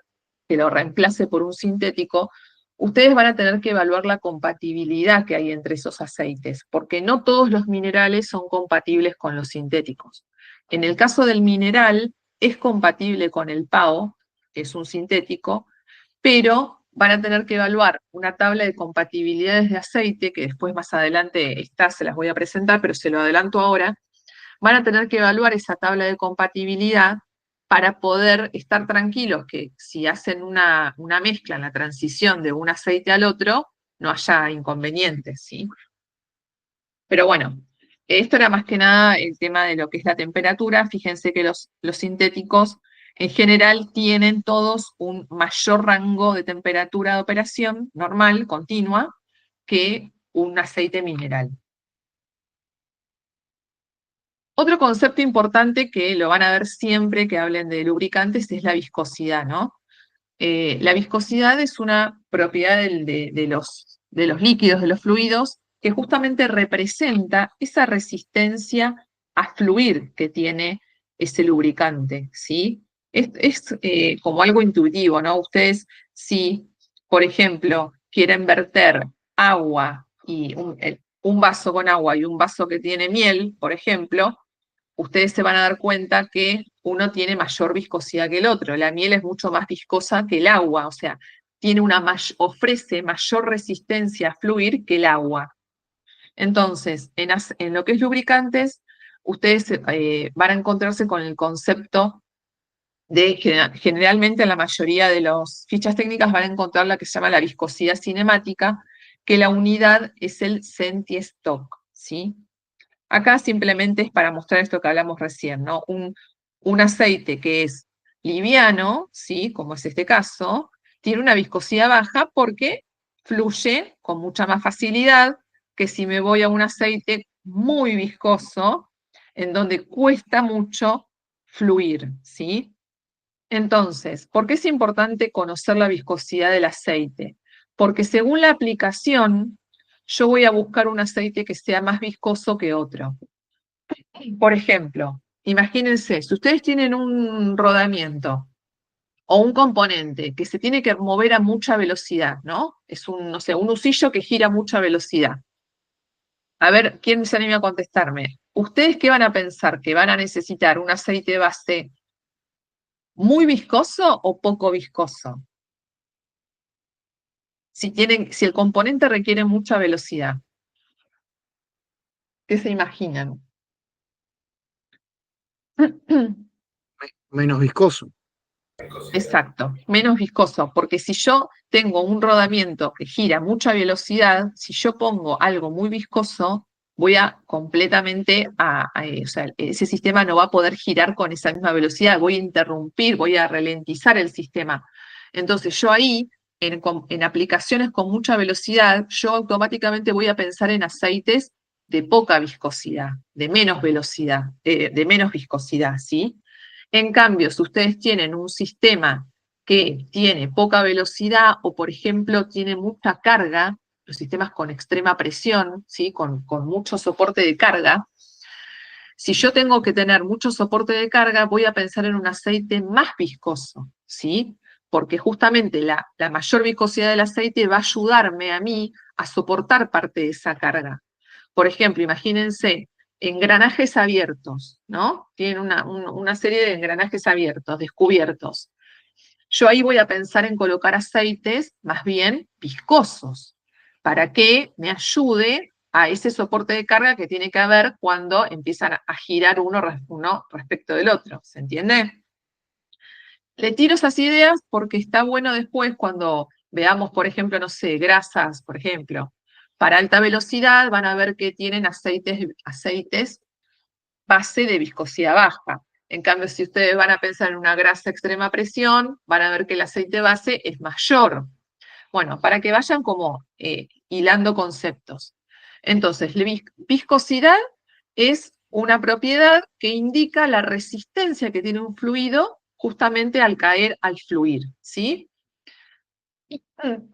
[SPEAKER 1] que lo reemplace por un sintético, ustedes van a tener que evaluar la compatibilidad que hay entre esos aceites, porque no todos los minerales son compatibles con los sintéticos. En el caso del mineral, es compatible con el PAO, que es un sintético, pero van a tener que evaluar una tabla de compatibilidades de aceite, que después más adelante está, se las voy a presentar, pero se lo adelanto ahora. Van a tener que evaluar esa tabla de compatibilidad para poder estar tranquilos que si hacen una mezcla en la transición de un aceite al otro, no haya inconvenientes, ¿sí? Pero bueno, Esto era más que nada el tema de lo que es la temperatura. Fíjense que los sintéticos en general tienen todos un mayor rango de temperatura de operación normal, continua, que un aceite mineral. Otro concepto importante que lo van a ver siempre que hablen de lubricantes es la viscosidad, ¿no? La viscosidad es una propiedad de los líquidos, de los fluidos, que justamente representa esa resistencia a fluir que tiene ese lubricante, ¿sí? Es como algo intuitivo, ¿no? Ustedes, si, por ejemplo, quieren verter agua y un vaso con agua y un vaso que tiene miel, por ejemplo, ustedes se van a dar cuenta que uno tiene mayor viscosidad que el otro. La miel es mucho más viscosa que el agua, o sea, ofrece mayor resistencia a fluir que el agua. Entonces, en lo que es lubricantes, ustedes van a encontrarse con el concepto de, generalmente en la mayoría de las fichas técnicas van a encontrar la que se llama la viscosidad cinemática, que la unidad es el centistock, ¿sí? Acá simplemente es para mostrar esto que hablamos recién, ¿no? Un aceite que es liviano, ¿sí? Como es este caso, tiene una viscosidad baja porque fluye con mucha más facilidad que si me voy a un aceite muy viscoso, en donde cuesta mucho fluir, ¿sí? Entonces, ¿por qué es importante conocer la viscosidad del aceite? Porque según la aplicación, yo voy a buscar un aceite que sea más viscoso que otro. Por ejemplo, imagínense, si ustedes tienen un rodamiento o un componente que se tiene que mover a mucha velocidad, ¿no? Es no sé, un usillo que gira a mucha velocidad. A ver, ¿quién se anima a contestarme? ¿Ustedes qué van a pensar? ¿Que van a necesitar un aceite base muy viscoso o poco viscoso? Si el componente requiere mucha velocidad, ¿qué se imaginan?
[SPEAKER 2] Menos viscoso.
[SPEAKER 1] Exacto, menos viscoso, porque si yo tengo un rodamiento que gira a mucha velocidad, si yo pongo algo muy viscoso, voy a completamente o sea, ese sistema no va a poder girar con esa misma velocidad, voy a interrumpir, voy a ralentizar el sistema. Entonces yo ahí, en aplicaciones con mucha velocidad, yo automáticamente voy a pensar en aceites de poca viscosidad, de menos velocidad, de menos viscosidad, ¿sí? En cambio, si ustedes tienen un sistema que tiene poca velocidad o, por ejemplo, tiene mucha carga, los sistemas con extrema presión, ¿sí? con mucho soporte de carga, si yo tengo que tener mucho soporte de carga, voy a pensar en un aceite más viscoso, ¿sí? Porque justamente la mayor viscosidad del aceite va a ayudarme a mí a soportar parte de esa carga. Por ejemplo, imagínense engranajes abiertos, ¿no? Tienen una serie de engranajes abiertos, descubiertos. Yo ahí voy a pensar en colocar aceites más bien viscosos, para que me ayude a ese soporte de carga que tiene que haber cuando empiezan a girar uno respecto del otro, ¿se entiende? Le tiro esas ideas porque está bueno después cuando veamos, por ejemplo, no sé, grasas, por ejemplo, para alta velocidad van a ver que tienen aceites base de viscosidad baja. En cambio, si ustedes van a pensar en una grasa a extrema presión, van a ver que el aceite base es mayor. Bueno, para que vayan como hilando conceptos. Entonces, la viscosidad es una propiedad que indica la resistencia que tiene un fluido justamente al caer, al fluir, ¿sí?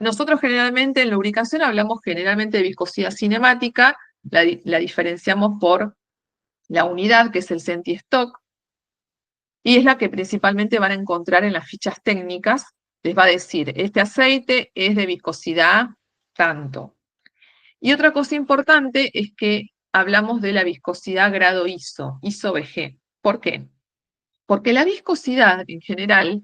[SPEAKER 1] Nosotros generalmente en lubricación hablamos generalmente de viscosidad cinemática, la diferenciamos por la unidad, que es el centistock, y es la que principalmente van a encontrar en las fichas técnicas. Les va a decir, este aceite es de viscosidad tanto. Y otra cosa importante es que hablamos de la viscosidad grado ISO, ISO-BG. ¿Por qué? Porque la viscosidad en general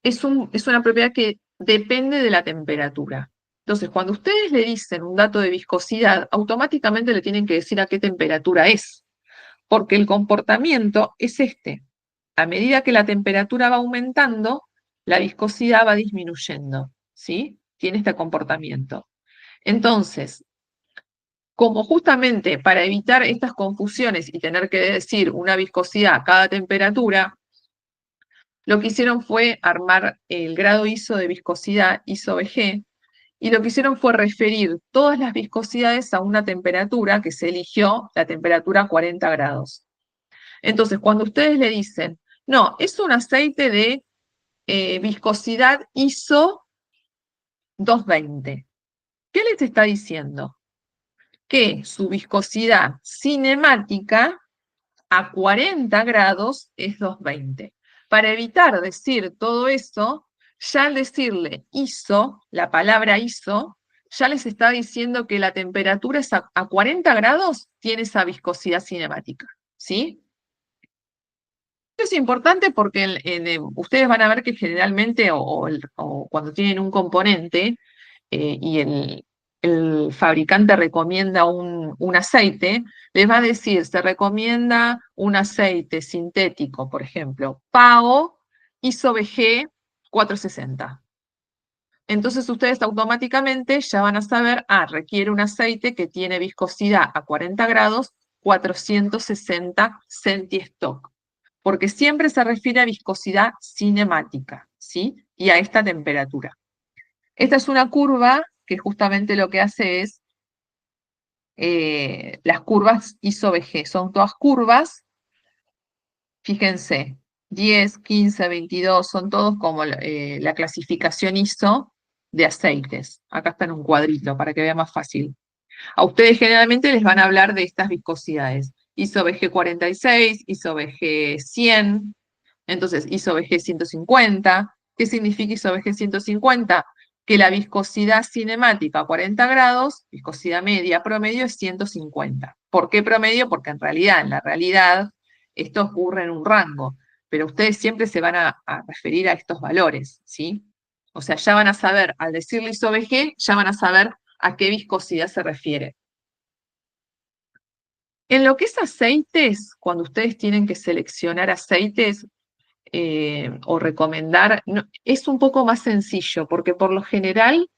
[SPEAKER 1] es una propiedad que depende de la temperatura. Entonces, cuando ustedes le dicen un dato de viscosidad, automáticamente le tienen que decir a qué temperatura es, porque el comportamiento es este. A medida que la temperatura va aumentando, la viscosidad va disminuyendo, ¿sí? Tiene este comportamiento. Entonces, como justamente para evitar estas confusiones y tener que decir una viscosidad a cada temperatura, lo que hicieron fue armar el grado ISO de viscosidad, ISO-BG, y lo que hicieron fue referir todas las viscosidades a una temperatura que se eligió, la temperatura 40 grados. Entonces, cuando ustedes le dicen, no, es un aceite de viscosidad ISO 220, ¿qué les está diciendo? Que su viscosidad cinemática a 40 grados es 220. Para evitar decir todo eso, ya al decirle ISO, la palabra ISO, ya les está diciendo que la temperatura es a 40 grados, tiene esa viscosidad cinemática, ¿sí? Esto es importante porque ustedes van a ver que generalmente, o cuando tienen un componente y el fabricante recomienda un aceite, les va a decir, se recomienda un aceite sintético, por ejemplo, PAO ISO-BG 460. Entonces ustedes automáticamente ya van a saber, requiere un aceite que tiene viscosidad a 40 grados, 460 centistock, porque siempre se refiere a viscosidad cinemática, ¿sí? Y a esta temperatura. Esta es una curva que justamente lo que hace es las curvas ISO-BG. Son todas curvas, fíjense, 10, 15, 22, son todos como la clasificación ISO de aceites. Acá está en un cuadrito para que vea más fácil. A ustedes generalmente les van a hablar de estas viscosidades. ISO-BG 46, ISO-BG 100, entonces ISO-BG 150. ¿Qué significa ISO-BG 150? Que la viscosidad cinemática a 40 grados, viscosidad media promedio es 150. ¿Por qué promedio? Porque en la realidad, esto ocurre en un rango, pero ustedes siempre se van a referir a estos valores, ¿sí? O sea, ya van a saber, al decirle ISO-BG, ya van a saber a qué viscosidad se refiere. En lo que es aceites, cuando ustedes tienen que seleccionar aceites o recomendar, es un poco más sencillo, porque por lo general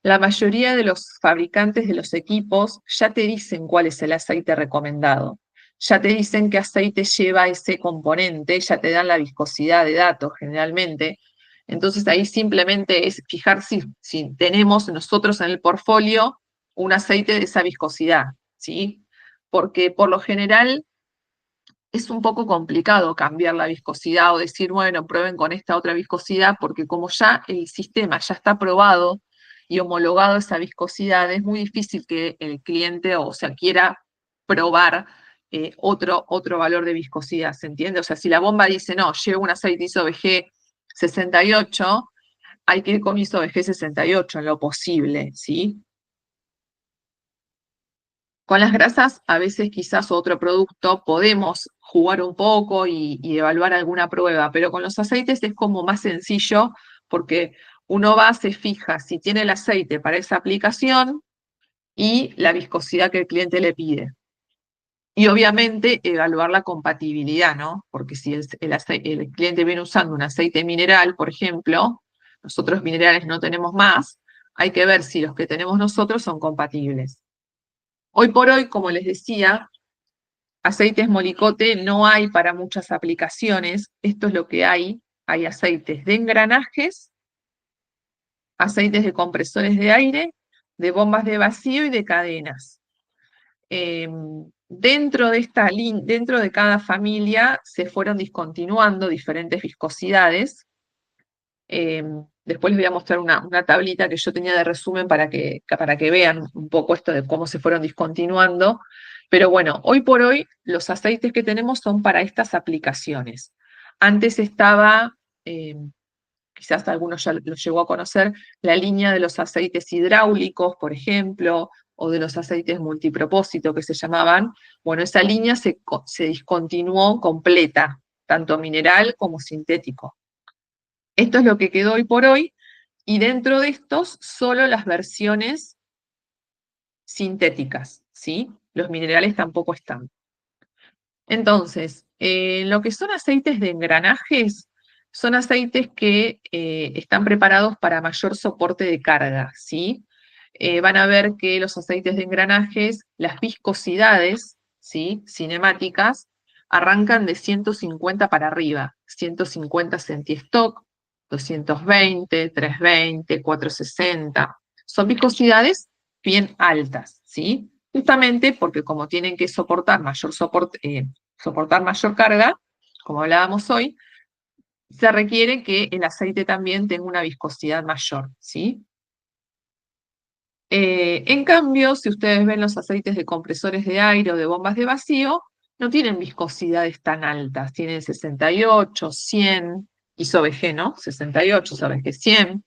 [SPEAKER 1] la mayoría de los fabricantes de los equipos ya te dicen cuál es el aceite recomendado. Ya te dicen qué aceite lleva ese componente, ya te dan la viscosidad de datos generalmente. Entonces ahí simplemente es fijar si tenemos nosotros en el portfolio un aceite de esa viscosidad, ¿sí? Porque por lo general es un poco complicado cambiar la viscosidad o decir, bueno, prueben con esta otra viscosidad, porque como ya el sistema ya está probado y homologado esa viscosidad, es muy difícil que el cliente, o sea, quiera probar otro valor de viscosidad, ¿se entiende? O sea, si la bomba dice, no, llevo un aceite ISO-BG 68, hay que ir con ISO-BG 68 en lo posible, ¿sí? Con las grasas, a veces quizás otro producto podemos jugar un poco y evaluar alguna prueba, pero con los aceites es como más sencillo porque uno va, se fija si tiene el aceite para esa aplicación y la viscosidad que el cliente le pide. Y obviamente evaluar la compatibilidad, ¿no? Porque si el cliente viene usando un aceite mineral, por ejemplo, nosotros minerales no tenemos más, hay que ver si los que tenemos nosotros son compatibles. Hoy por hoy, como les decía, aceites molicote no hay para muchas aplicaciones. Esto es lo que hay. Hay aceites de engranajes, aceites de compresores de aire, de bombas de vacío y de cadenas. Dentro de cada familia se fueron discontinuando diferentes viscosidades. Después les voy a mostrar una tablita que yo tenía de resumen para que vean un poco esto de cómo se fueron discontinuando. Pero bueno, hoy por hoy los aceites que tenemos son para estas aplicaciones. Antes estaba, quizás algunos ya los llegó a conocer, la línea de los aceites hidráulicos, por ejemplo, o de los aceites multipropósito que se llamaban. Bueno, esa línea se discontinuó completa, tanto mineral como sintético. Esto es lo que quedó hoy por hoy, y dentro de estos solo las versiones sintéticas, ¿sí? Los minerales tampoco están. Entonces, lo que son aceites de engranajes, son aceites que están preparados para mayor soporte de carga, ¿sí? van a ver que los aceites de engranajes, las viscosidades, ¿sí?, cinemáticas, arrancan de 150 para arriba, 150 centistock, 220, 320, 460. Son viscosidades bien altas, ¿sí? Justamente porque como tienen que soportar soportar mayor carga, como hablábamos hoy, se requiere que el aceite también tenga una viscosidad mayor, ¿sí? En cambio, si ustedes ven los aceites de compresores de aire o de bombas de vacío, no tienen viscosidades tan altas, tienen 68, 100, ISO-BG, ¿no? 68, ISO-BG 100.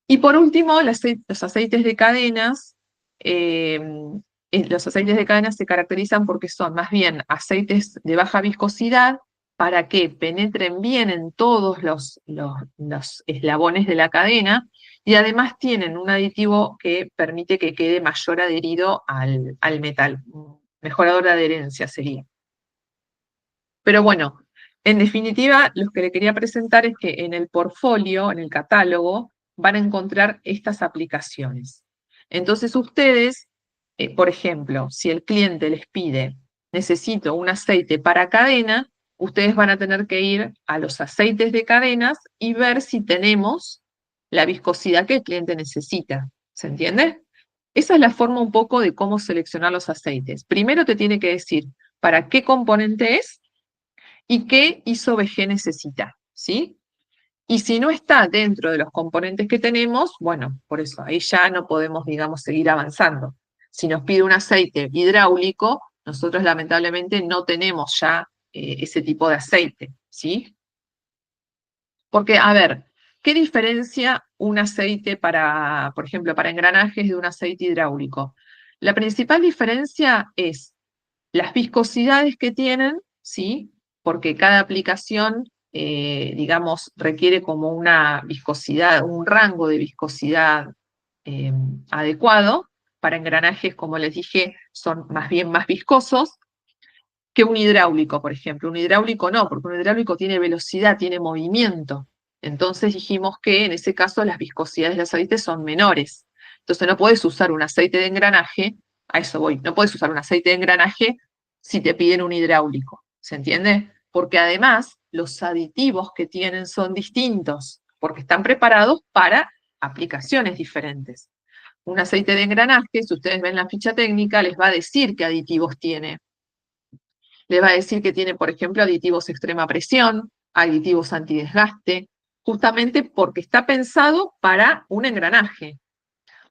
[SPEAKER 1] Y por último, los aceites de cadenas, los aceites de cadenas se caracterizan porque son más bien aceites de baja viscosidad para que penetren bien en todos los eslabones de la cadena y además tienen un aditivo que permite que quede mayor adherido al metal, un mejorador de adherencia sería. Pero bueno, en definitiva, lo que le quería presentar es que en el portfolio, en el catálogo, van a encontrar estas aplicaciones. Entonces ustedes, por ejemplo, si el cliente les pide, necesito un aceite para cadena, ustedes van a tener que ir a los aceites de cadenas y ver si tenemos la viscosidad que el cliente necesita. ¿Se entiende? Esa es la forma un poco de cómo seleccionar los aceites. Primero te tiene que decir para qué componente es y qué ISO-BG necesita, ¿sí? Y si no está dentro de los componentes que tenemos, bueno, por eso ahí ya no podemos, digamos, seguir avanzando. Si nos pide un aceite hidráulico, nosotros lamentablemente no tenemos ya ese tipo de aceite, ¿sí? Porque, a ver, ¿qué diferencia un aceite para, por ejemplo, para engranajes de un aceite hidráulico? La principal diferencia es las viscosidades que tienen, ¿sí? Porque cada aplicación, digamos, requiere como una viscosidad, un rango de viscosidad adecuado. Para engranajes, como les dije, son más bien más viscosos que un hidráulico, por ejemplo. Un hidráulico no, porque un hidráulico tiene velocidad, tiene movimiento. Entonces dijimos que en ese caso las viscosidades de los aceites son menores. Entonces no puedes usar un aceite de engranaje, a eso voy, no puedes usar un aceite de engranaje si te piden un hidráulico. ¿Se entiende? Porque además los aditivos que tienen son distintos, porque están preparados para aplicaciones diferentes. Un aceite de engranaje, si ustedes ven la ficha técnica, les va a decir qué aditivos tiene. Le va a decir que tiene, por ejemplo, aditivos extrema presión, aditivos antidesgaste, justamente porque está pensado para un engranaje.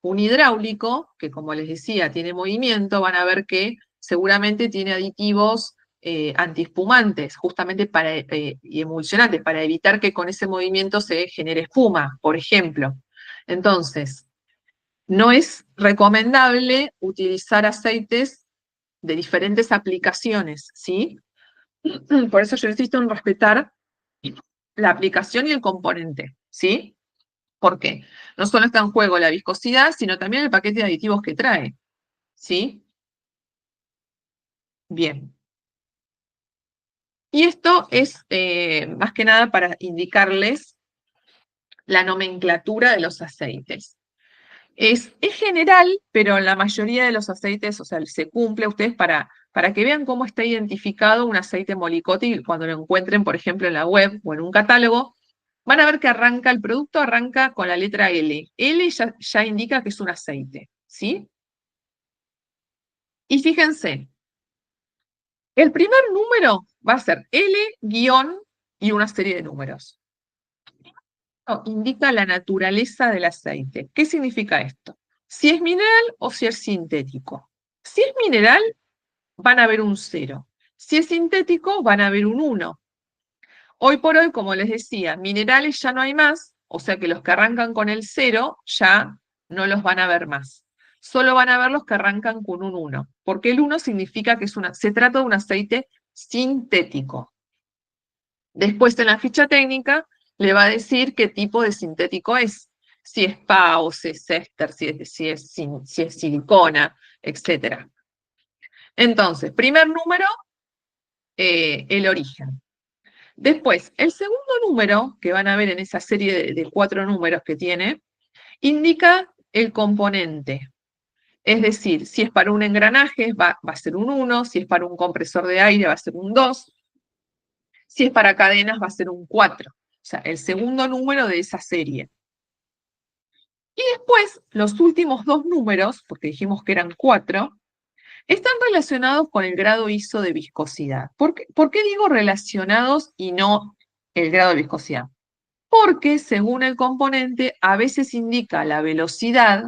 [SPEAKER 1] Un hidráulico, que como les decía, tiene movimiento, van a ver que seguramente tiene aditivos antiespumantes, justamente y emulsionantes, para evitar que con ese movimiento se genere espuma, por ejemplo. Entonces, no es recomendable utilizar aceites de diferentes aplicaciones, ¿sí? Por eso yo insisto en respetar la aplicación y el componente, ¿sí? ¿Por qué? No solo está en juego la viscosidad, sino también el paquete de aditivos que trae, ¿sí? Bien. Y esto es más que nada para indicarles la nomenclatura de los aceites. Es general, pero en la mayoría de los aceites, o sea, se cumple. Ustedes para que vean cómo está identificado un aceite Molicoti, cuando lo encuentren, por ejemplo, en la web o en un catálogo, van a ver que el producto arranca con la letra L. L ya indica que es un aceite, ¿sí? Y fíjense, el primer número va a ser L guión y una serie de números. Indica la naturaleza del aceite. ¿Qué significa esto? Si es mineral o si es sintético. Si es mineral, van a ver un 0. Si es sintético, van a ver un 1. Hoy por hoy, como les decía, minerales ya no hay más, o sea que los que arrancan con el 0 ya no los van a ver más. Solo van a ver los que arrancan con un 1, porque el 1 significa que se trata de un aceite sintético. Después en la ficha técnica le va a decir qué tipo de sintético es. Si es PAO, si es éster, si es silicona, etc. Entonces, primer número, el origen. Después, el segundo número que van a ver en esa serie de 4 números que tiene, indica el componente. Es decir, si es para un engranaje va a ser un 1, si es para un compresor de aire va a ser un 2, si es para cadenas va a ser un 4. O sea, el segundo número de esa serie. Y después, los últimos dos números, porque dijimos que eran 4, están relacionados con el grado ISO de viscosidad. ¿Por qué digo relacionados y no el grado de viscosidad? Porque según el componente, a veces indica la velocidad,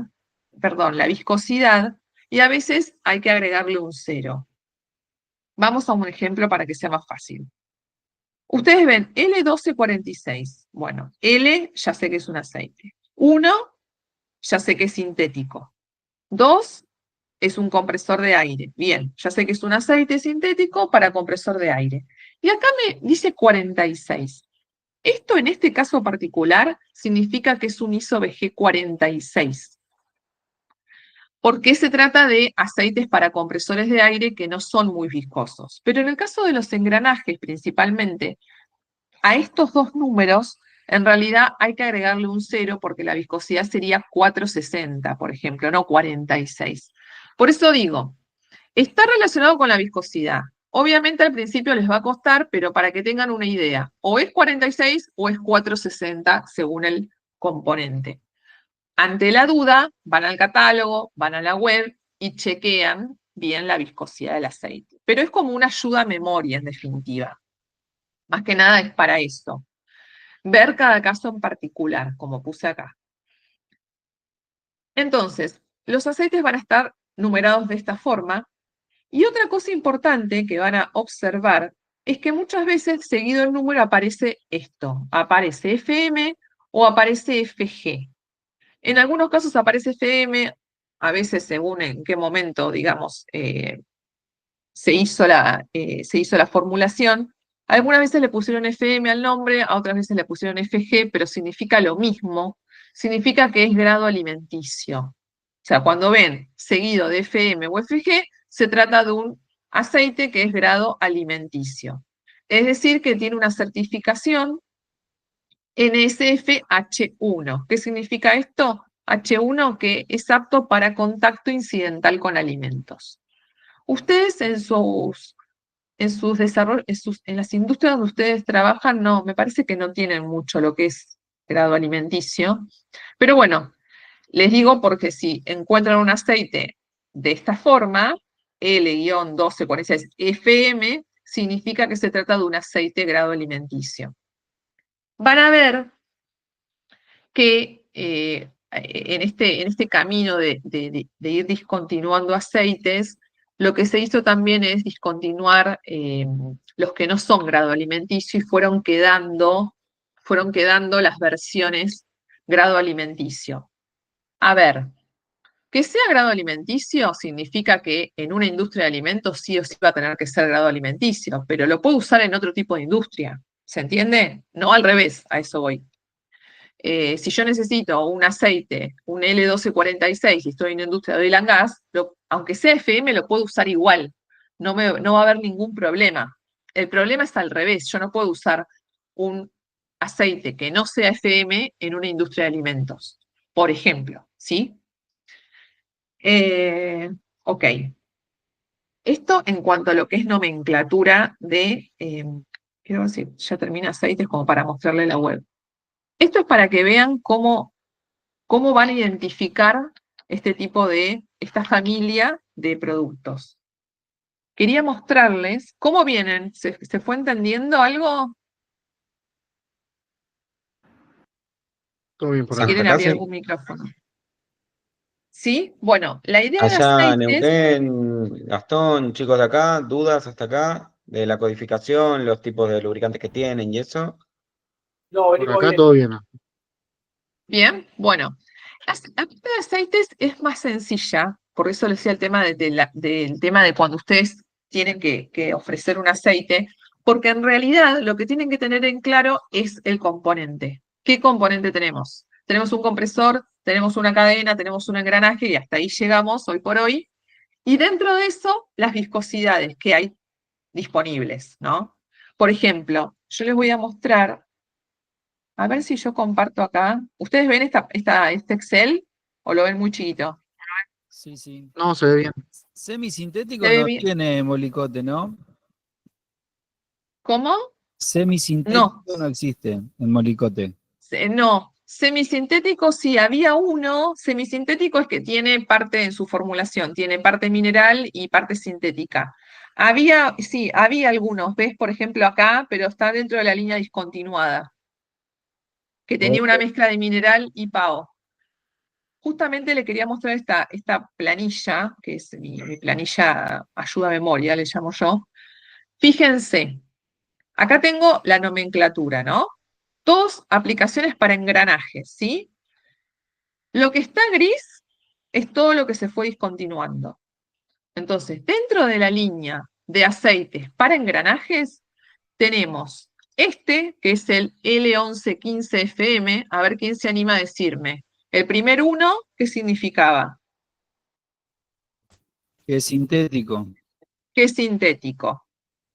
[SPEAKER 1] perdón, la viscosidad, y a veces hay que agregarle un 0. Vamos a un ejemplo para que sea más fácil. Ustedes ven L1246. Bueno, L ya sé que es un aceite. 1, ya sé que es sintético. 2, es un compresor de aire. Bien, ya sé que es un aceite sintético para compresor de aire. Y acá me dice 46. Esto en este caso particular significa que es un ISO-VG 46. Porque se trata de aceites para compresores de aire que no son muy viscosos. Pero en el caso de los engranajes principalmente, a estos dos números en realidad hay que agregarle un 0 porque la viscosidad sería 460, por ejemplo, no 46. Por eso digo, está relacionado con la viscosidad. Obviamente al principio les va a costar, pero para que tengan una idea, o es 46 o es 460 según el componente. Ante la duda, van al catálogo, van a la web y chequean bien la viscosidad del aceite. Pero es como una ayuda a memoria, en definitiva. Más que nada es para eso. Ver cada caso en particular, como puse acá. Entonces, los aceites van a estar numerados de esta forma. Y otra cosa importante que van a observar es que muchas veces seguido el número aparece esto. Aparece FM o aparece FG. En algunos casos aparece FM, a veces según en qué momento, digamos, se hizo la formulación. Algunas veces le pusieron FM al nombre, a otras veces le pusieron FG, pero significa lo mismo. Significa que es grado alimenticio. O sea, cuando ven seguido de FM o FG, se trata de un aceite que es grado alimenticio. Es decir, que tiene una certificación NSF-H1. ¿Qué significa esto? H1 que es apto para contacto incidental con alimentos. Ustedes en las industrias donde ustedes trabajan, no, me parece que no tienen mucho lo que es grado alimenticio. Pero bueno, les digo porque si encuentran un aceite de esta forma, L-1246 FM, significa que se trata de un aceite grado alimenticio. Van a ver que en este camino de ir discontinuando aceites, lo que se hizo también es discontinuar los que no son grado alimenticio y fueron quedando las versiones grado alimenticio. A ver, que sea grado alimenticio significa que en una industria de alimentos sí o sí va a tener que ser grado alimenticio, pero lo puedo usar en otro tipo de industria. ¿Se entiende? No al revés, a eso voy. Si yo necesito un aceite, un L1246 y estoy en la industria de oil and gas, aunque sea FM, lo puedo usar igual. No va a haber ningún problema. El problema es al revés. Yo no puedo usar un aceite que no sea FM en una industria de alimentos, por ejemplo, ¿sí? Ok. Esto en cuanto a lo que es nomenclatura de, quiero decir, ya termina aceites como para mostrarle la web. Esto es para que vean cómo van a identificar esta familia de productos. Quería mostrarles cómo vienen. ¿Se fue entendiendo algo?
[SPEAKER 2] Todo bien por
[SPEAKER 1] Si
[SPEAKER 2] acá.
[SPEAKER 1] quieren
[SPEAKER 3] Hasta acá
[SPEAKER 1] abrir
[SPEAKER 3] sí.
[SPEAKER 1] algún micrófono. ¿Sí? Bueno, la idea de
[SPEAKER 3] Allá en
[SPEAKER 1] aceites,
[SPEAKER 3] Neuquén, Gastón, chicos de acá, dudas hasta acá de la codificación, los tipos de lubricantes que tienen y eso.
[SPEAKER 4] No,
[SPEAKER 2] Por
[SPEAKER 4] venimos
[SPEAKER 2] acá
[SPEAKER 4] bien.
[SPEAKER 2] todo bien.
[SPEAKER 1] bien, bueno, la parte de aceites es más sencilla, por eso les decía el tema del tema de cuando ustedes tienen que ofrecer un aceite, porque en realidad lo que tienen que tener en claro es el componente. ¿Qué componente tenemos? Tenemos un compresor, tenemos una cadena, tenemos un engranaje y hasta ahí llegamos hoy por hoy. Y dentro de eso, las viscosidades que hay disponibles, ¿no? Por ejemplo, yo les voy a mostrar, a ver si yo comparto acá. ¿Ustedes ven este Excel? ¿O lo ven muy chiquito?
[SPEAKER 4] Sí, sí.
[SPEAKER 2] No, se ve bien.
[SPEAKER 4] Semisintético
[SPEAKER 1] ¿Se ve
[SPEAKER 4] no
[SPEAKER 1] bien?
[SPEAKER 4] tiene molicote, ¿no?
[SPEAKER 1] ¿Cómo?
[SPEAKER 4] Semisintético
[SPEAKER 1] No,
[SPEAKER 4] no existe en molicote.
[SPEAKER 1] no. Semisintético sí, había uno. Semisintético es que tiene parte en su formulación, tiene parte mineral y parte sintética. Sí, había algunos, ves, por ejemplo, acá, pero está dentro de la línea discontinuada, que tenía una mezcla de mineral y PAO. Justamente le quería mostrar esta planilla, que es mi planilla ayuda a memoria, le llamo yo. Fíjense, acá tengo la nomenclatura, ¿no? Dos aplicaciones para engranajes, ¿sí? Lo que está gris es todo lo que se fue discontinuando. Entonces, dentro de la línea de aceites para engranajes, tenemos este, que es el L1115FM. A ver quién se anima a decirme. El primer uno, ¿qué significaba?
[SPEAKER 4] Que es sintético.
[SPEAKER 1] Que es sintético.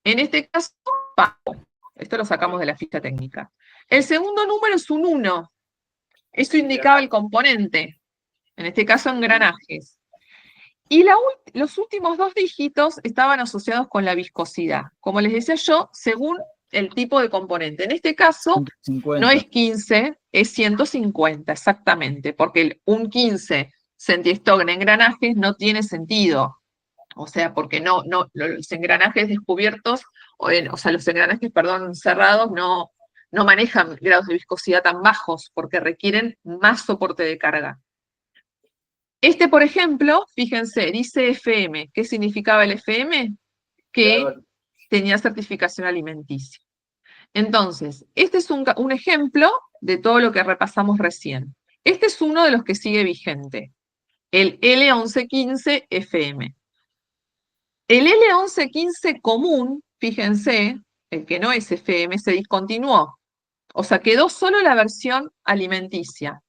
[SPEAKER 1] En este caso, PAO. Esto lo sacamos de la ficha técnica. El segundo número es un 1. Eso indicaba el componente. En este caso, engranajes. Y los últimos dos dígitos estaban asociados con la viscosidad. Como les decía yo, según el tipo de componente. En este caso,
[SPEAKER 4] 150.
[SPEAKER 1] no es 15, es 150, exactamente, porque un 15 centistock en engranajes no tiene sentido. O sea, porque los engranajes descubiertos, o sea, los engranajes, perdón, cerrados, no manejan grados de viscosidad tan bajos, porque requieren más soporte de carga. Este, por ejemplo, fíjense, dice FM. ¿Qué significaba el FM? Que tenía certificación alimenticia. Entonces, este es un ejemplo de todo lo que repasamos recién. Este es uno de los que sigue vigente, el L1115 FM. El L1115 común, fíjense, el que no es FM, se discontinuó. O sea, quedó solo la versión alimenticia.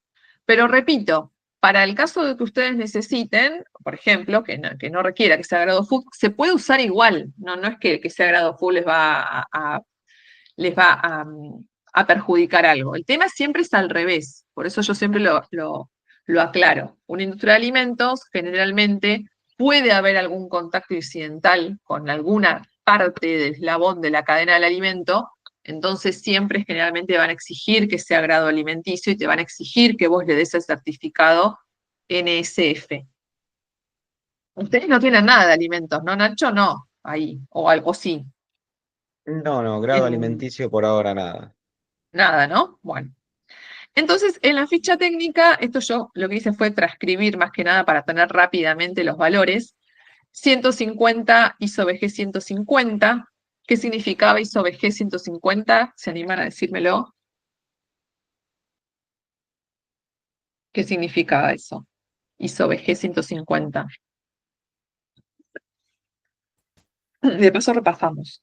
[SPEAKER 1] Pero repito, para el caso de que ustedes necesiten, por ejemplo, que no requiera que sea grado food, se puede usar igual. No es que sea grado food les va a perjudicar algo. El tema siempre es al revés. Por eso yo siempre lo aclaro. Una industria de alimentos generalmente puede haber algún contacto incidental con alguna parte del eslabón de la cadena del alimento. Entonces siempre generalmente van a exigir que sea grado alimenticio y te van a exigir que vos le des el certificado NSF. Ustedes no tienen nada de alimentos, ¿no, Nacho? No, ahí, o algo sí.
[SPEAKER 3] No, grado alimenticio por ahora nada.
[SPEAKER 1] Nada, ¿no? Bueno. Entonces, en la ficha técnica, esto yo lo que hice fue transcribir más que nada para tener rápidamente los valores. 150 ISO-BG 150. ¿Qué significaba ISO-BG 150? ¿Se animan a decírmelo? ¿Qué significaba eso? ISO-BG 150. De paso repasamos.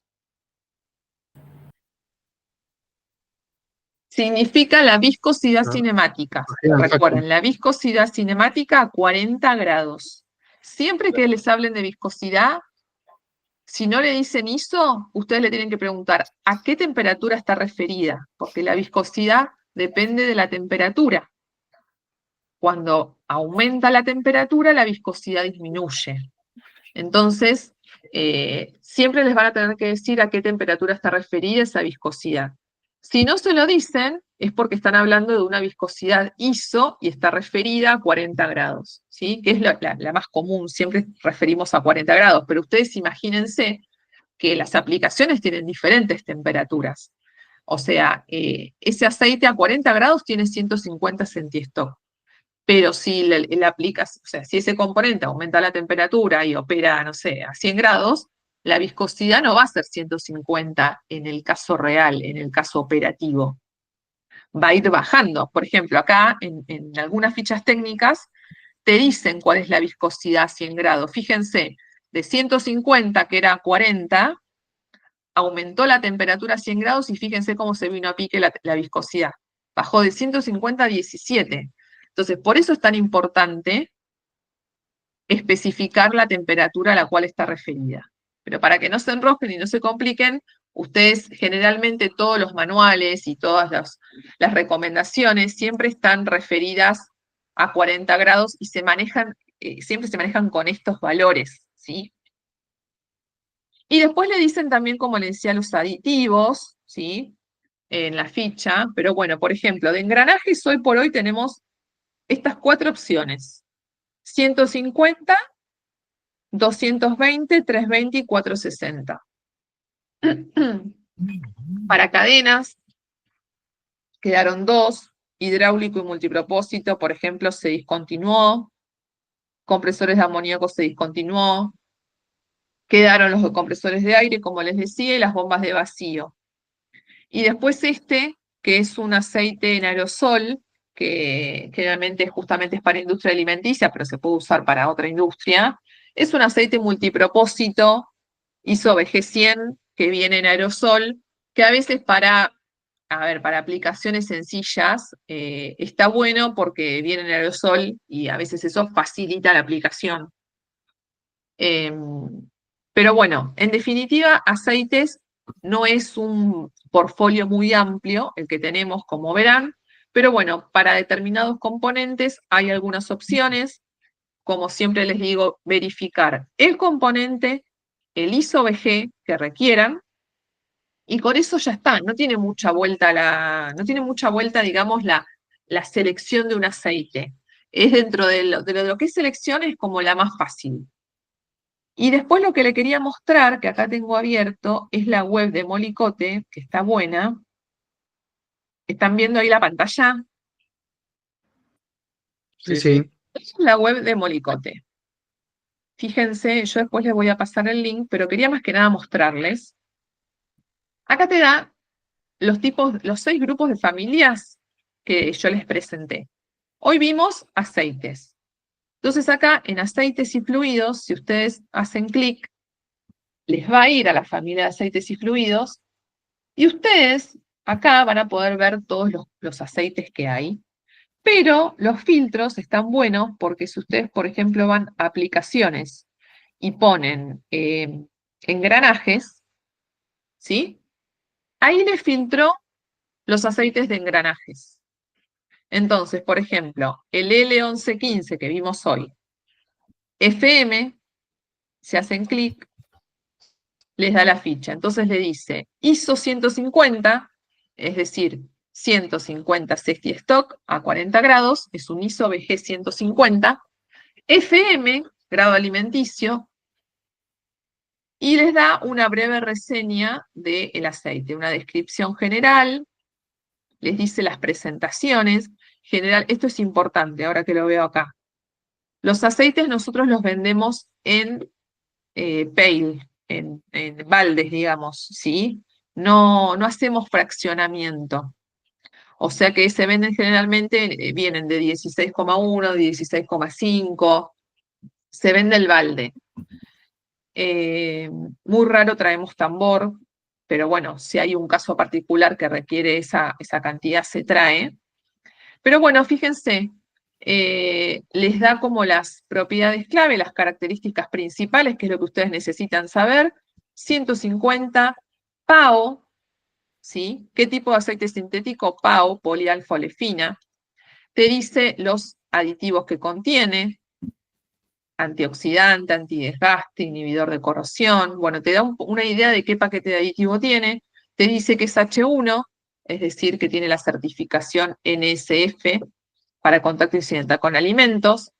[SPEAKER 1] Significa la viscosidad cinemática. Recuerden, la viscosidad cinemática a 40 grados. Siempre que les hablen de viscosidad, si no le dicen ISO, ustedes le tienen que preguntar a qué temperatura está referida, porque la viscosidad depende de la temperatura. Cuando aumenta la temperatura, la viscosidad disminuye. Entonces, siempre les van a tener que decir a qué temperatura está referida esa viscosidad. Si no se lo dicen, es porque están hablando de una viscosidad ISO y está referida a 40 grados, ¿sí? Que es la más común, siempre referimos a 40 grados, pero ustedes imagínense que las aplicaciones tienen diferentes temperaturas. O sea, ese aceite a 40 grados tiene 150 centistock. Pero si o sea, si ese componente aumenta la temperatura y opera, no sé, a 100 grados, la viscosidad no va a ser 150 en el caso real, en el caso operativo. Va a ir bajando. Por ejemplo, acá en algunas fichas técnicas te dicen cuál es la viscosidad a 100 grados. Fíjense, de 150, que era 40, aumentó la temperatura a 100 grados y fíjense cómo se vino a pique la viscosidad. Bajó de 150 a 17. Entonces, por eso es tan importante especificar la temperatura a la cual está referida. Pero para que no se enrosquen y no se compliquen, ustedes generalmente todos los manuales y todas las recomendaciones siempre están referidas a 40 grados y se manejan, siempre se manejan con estos valores, ¿sí? Y después le dicen también, como le decía, los aditivos, ¿sí? En la ficha, pero bueno, por ejemplo, de engranajes hoy por hoy tenemos estas 4 opciones: 150, 220, 320 y 460. Para cadenas quedaron 2, hidráulico y multipropósito, por ejemplo, se discontinuó, compresores de amoníaco se discontinuó, quedaron los compresores de aire, como les decía, y las bombas de vacío. Y después este, que es un aceite en aerosol, que generalmente justamente es para industria alimenticia, pero se puede usar para otra industria. Es un aceite multipropósito, ISO BG100, que viene en aerosol, que a veces para aplicaciones sencillas está bueno porque viene en aerosol y a veces eso facilita la aplicación. Pero bueno, en definitiva, aceites no es un portfolio muy amplio el que tenemos, como verán, pero bueno, para determinados componentes hay algunas opciones. Como siempre les digo, verificar el componente, el ISO BG que requieran, y con eso ya está. No tiene mucha vuelta, digamos, la selección de un aceite. Es dentro de lo que es selección, es como la más fácil. Y después lo que le quería mostrar, que acá tengo abierto, es la web de Molicote, que está buena. ¿Están viendo ahí la pantalla?
[SPEAKER 2] Sí, sí.
[SPEAKER 1] Esa es la web de Molicote. Fíjense, yo después les voy a pasar el link, pero quería más que nada mostrarles. Acá te da los 6 grupos de familias que yo les presenté. Hoy vimos aceites. Entonces acá en aceites y fluidos, si ustedes hacen clic, les va a ir a la familia de aceites y fluidos, y ustedes acá van a poder ver todos los aceites que hay, pero los filtros están buenos porque si ustedes, por ejemplo, van a aplicaciones y ponen engranajes, ¿sí? Ahí les filtró los aceites de engranajes. Entonces, por ejemplo, el L1115 que vimos hoy, FM, se hacen clic, les da la ficha. Entonces le dice ISO 150, es decir, 150 safety stock a 40 grados, es un ISO BG 150, FM, grado alimenticio, y les da una breve reseña del aceite, una descripción general, les dice las presentaciones, general, esto es importante ahora que lo veo acá. Los aceites nosotros los vendemos en pail, en baldes, digamos, ¿sí? No hacemos fraccionamiento. O sea que se venden generalmente, vienen de 16,1, 16,5, se vende el balde. Muy raro traemos tambor, pero bueno, si hay un caso particular que requiere esa cantidad, se trae. Pero bueno, fíjense, les da como las propiedades clave, las características principales, que es lo que ustedes necesitan saber. 150, PAO, ¿sí? ¿Qué tipo de aceite sintético? PAO, polialfa-olefina. Te dice los aditivos que contiene: antioxidante, antidesgaste, inhibidor de corrosión. Bueno, te da una idea de qué paquete de aditivo tiene. Te dice que es H1, es decir, que tiene la certificación NSF para contacto incidental con alimentos.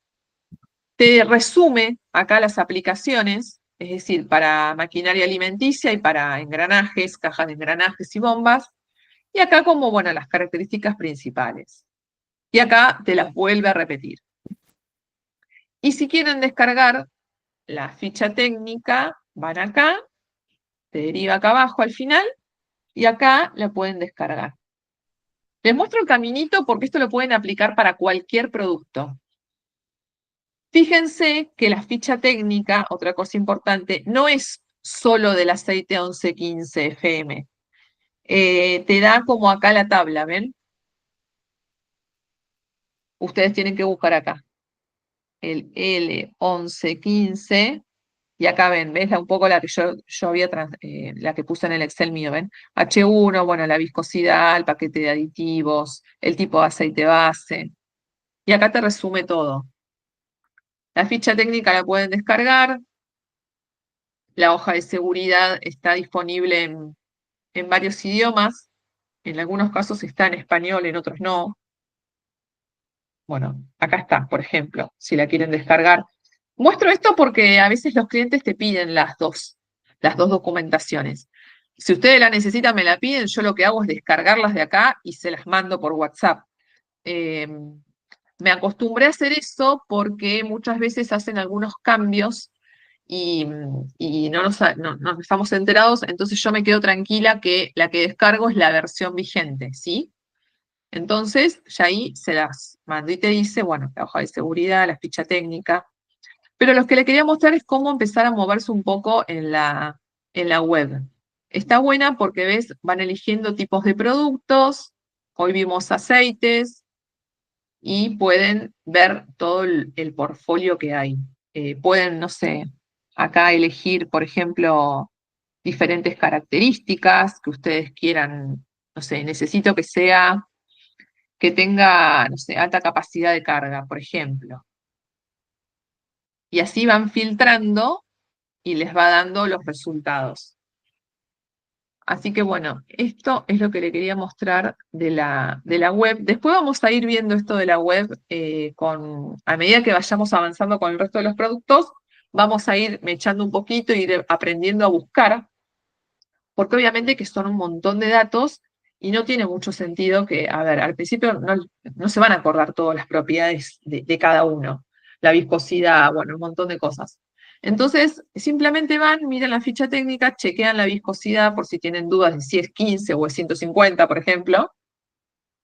[SPEAKER 1] Te resume acá las aplicaciones, es decir, para maquinaria alimenticia y para engranajes, cajas de engranajes y bombas. Y acá como, bueno, las características principales. Y acá te las vuelve a repetir. Y si quieren descargar la ficha técnica, van acá, te deriva acá abajo al final, y acá la pueden descargar. Les muestro el caminito porque esto lo pueden aplicar para cualquier producto. Fíjense que la ficha técnica, otra cosa importante, no es solo del aceite 1115 FM. Te da como acá la tabla, ¿ven? Ustedes tienen que buscar acá. El L1115, y acá ven, ¿ves? Un poco la que yo había, la que puse en el Excel mío, ¿ven? H1, bueno, la viscosidad, el paquete de aditivos, el tipo de aceite base. Y acá te resume todo. La ficha técnica la pueden descargar. La hoja de seguridad está disponible en varios idiomas. En algunos casos está en español, en otros no. Bueno, acá está, por ejemplo, si la quieren descargar. Muestro esto porque a veces los clientes te piden las dos documentaciones. Si ustedes la necesitan, me la piden, yo lo que hago es descargarlas de acá y se las mando por WhatsApp. Me acostumbré a hacer eso porque muchas veces hacen algunos cambios y no nos estamos enterados, entonces yo me quedo tranquila que la que descargo es la versión vigente, ¿sí? Entonces, ya ahí se las mando y te dice, bueno, la hoja de seguridad, la ficha técnica. Pero lo que le quería mostrar es cómo empezar a moverse un poco en la web. Está buena porque, ves, van eligiendo tipos de productos. Hoy vimos aceites y pueden ver todo el portfolio que hay. Pueden, no sé, acá elegir, por ejemplo, diferentes características que ustedes quieran, no sé, necesito que tenga, no sé, alta capacidad de carga, por ejemplo. Y así van filtrando y les va dando los resultados. Así que bueno, esto es lo que le quería mostrar de la web. Después vamos a ir viendo esto de la web a medida que vayamos avanzando con el resto de los productos, vamos a ir echando un poquito, ir aprendiendo a buscar, porque obviamente que son un montón de datos y no tiene mucho sentido que, a ver, al principio no se van a acordar todas las propiedades de cada uno, la viscosidad, bueno, un montón de cosas. Entonces, simplemente van, miran la ficha técnica, chequean la viscosidad por si tienen dudas de si es 15 o es 150, por ejemplo,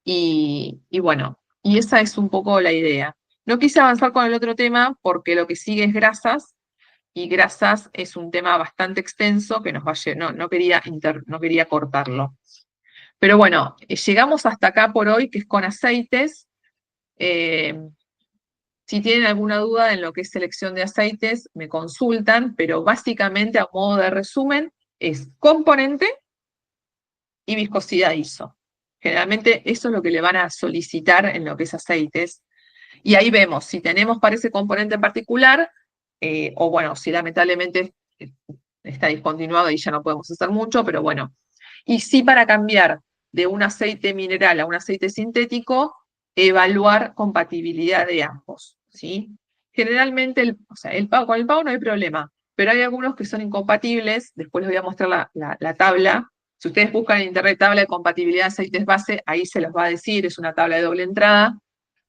[SPEAKER 1] y bueno, y esa es un poco la idea. No quise avanzar con el otro tema porque lo que sigue es grasas, y grasas es un tema bastante extenso que nos va a no quería cortarlo. Pero bueno, llegamos hasta acá por hoy, que es con aceites. Si tienen alguna duda en lo que es selección de aceites, me consultan, pero básicamente a modo de resumen es componente y viscosidad ISO. Generalmente eso es lo que le van a solicitar en lo que es aceites. Y ahí vemos si tenemos para ese componente en particular, o bueno, si lamentablemente está discontinuado y ya no podemos hacer mucho, pero bueno. Y sí, para cambiar de un aceite mineral a un aceite sintético, evaluar compatibilidad de ambos, ¿sí? Generalmente, con el pago no hay problema, pero hay algunos que son incompatibles. Después les voy a mostrar la tabla. Si ustedes buscan en internet tabla de compatibilidad de aceites base, ahí se los va a decir, es una tabla de doble entrada.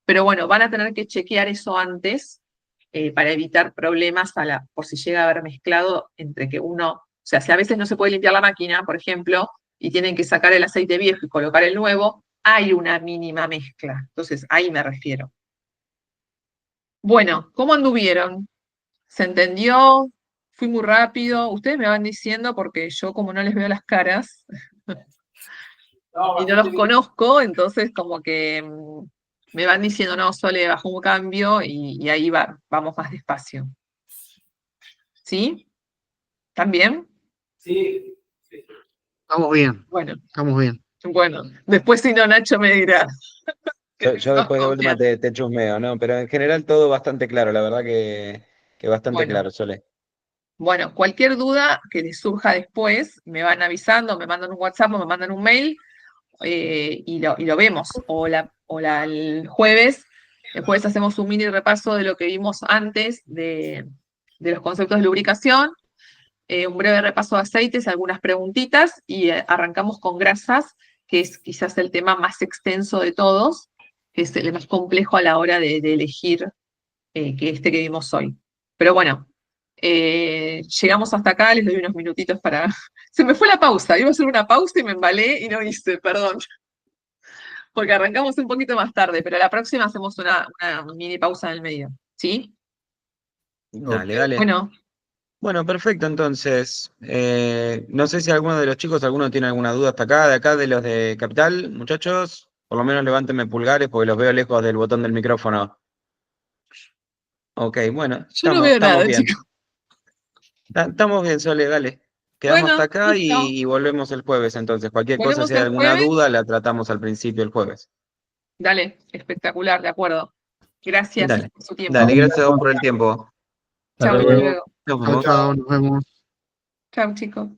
[SPEAKER 1] Pero bueno, van a tener que chequear eso antes para evitar problemas por si llega a haber mezclado entre que o sea, si a veces no se puede limpiar la máquina, por ejemplo, y tienen que sacar el aceite viejo y colocar el nuevo, hay una mínima mezcla. Entonces, ahí me refiero. Bueno, ¿cómo anduvieron? ¿Se entendió? ¿Fui muy rápido? Ustedes me van diciendo porque yo como no les veo las caras y no los conozco, entonces como que me van diciendo, no, Sole, bajó un cambio y ahí vamos más despacio. ¿Sí? ¿Están bien?
[SPEAKER 2] Sí. Estamos bien,
[SPEAKER 1] Bueno,
[SPEAKER 2] estamos bien.
[SPEAKER 1] después si no, Nacho me dirá.
[SPEAKER 3] Yo después de última te chusmeo, ¿no? Pero en general todo bastante claro, la verdad que bastante
[SPEAKER 1] Bueno.
[SPEAKER 3] claro, Sole.
[SPEAKER 1] Bueno, cualquier duda que les surja después, me van avisando, me mandan un WhatsApp o me mandan un mail y lo vemos. El jueves hacemos un mini repaso de lo que vimos antes de los conceptos de lubricación, un breve repaso de aceites, algunas preguntitas y arrancamos con grasas, que es quizás el tema más extenso de todos, que es el más complejo a la hora de elegir que vimos hoy. Pero bueno. Llegamos hasta acá, les doy unos minutitos para... Se me fue la pausa, iba a hacer una pausa y me embalé y no hice, perdón. Porque arrancamos un poquito más tarde, pero la próxima hacemos una mini pausa en el medio, ¿sí?
[SPEAKER 3] Dale, dale. Bueno, perfecto, entonces. No sé si alguno de los chicos, alguno tiene alguna duda hasta acá, de los de Capital, muchachos. Por lo menos levántenme pulgares porque los veo lejos del botón del micrófono. Ok, bueno,
[SPEAKER 1] Yo no veo nada,
[SPEAKER 3] bien.
[SPEAKER 1] chicos.
[SPEAKER 3] Estamos bien, Sole, dale. Quedamos
[SPEAKER 1] Bueno,
[SPEAKER 3] hasta acá
[SPEAKER 1] listo.
[SPEAKER 3] y volvemos el jueves, entonces. Cualquier cosa,
[SPEAKER 1] Volvemos
[SPEAKER 3] si hay
[SPEAKER 1] el
[SPEAKER 3] alguna
[SPEAKER 1] jueves.
[SPEAKER 3] duda, la tratamos al principio el jueves.
[SPEAKER 1] Dale, espectacular, de acuerdo. Gracias
[SPEAKER 3] Dale.
[SPEAKER 1] por su tiempo.
[SPEAKER 3] Dale, gracias a vos por el tiempo.
[SPEAKER 1] Chao, hasta luego.
[SPEAKER 3] Nos
[SPEAKER 2] Chao,
[SPEAKER 3] vemos.
[SPEAKER 2] chao, nos vemos.
[SPEAKER 1] Chao, chicos.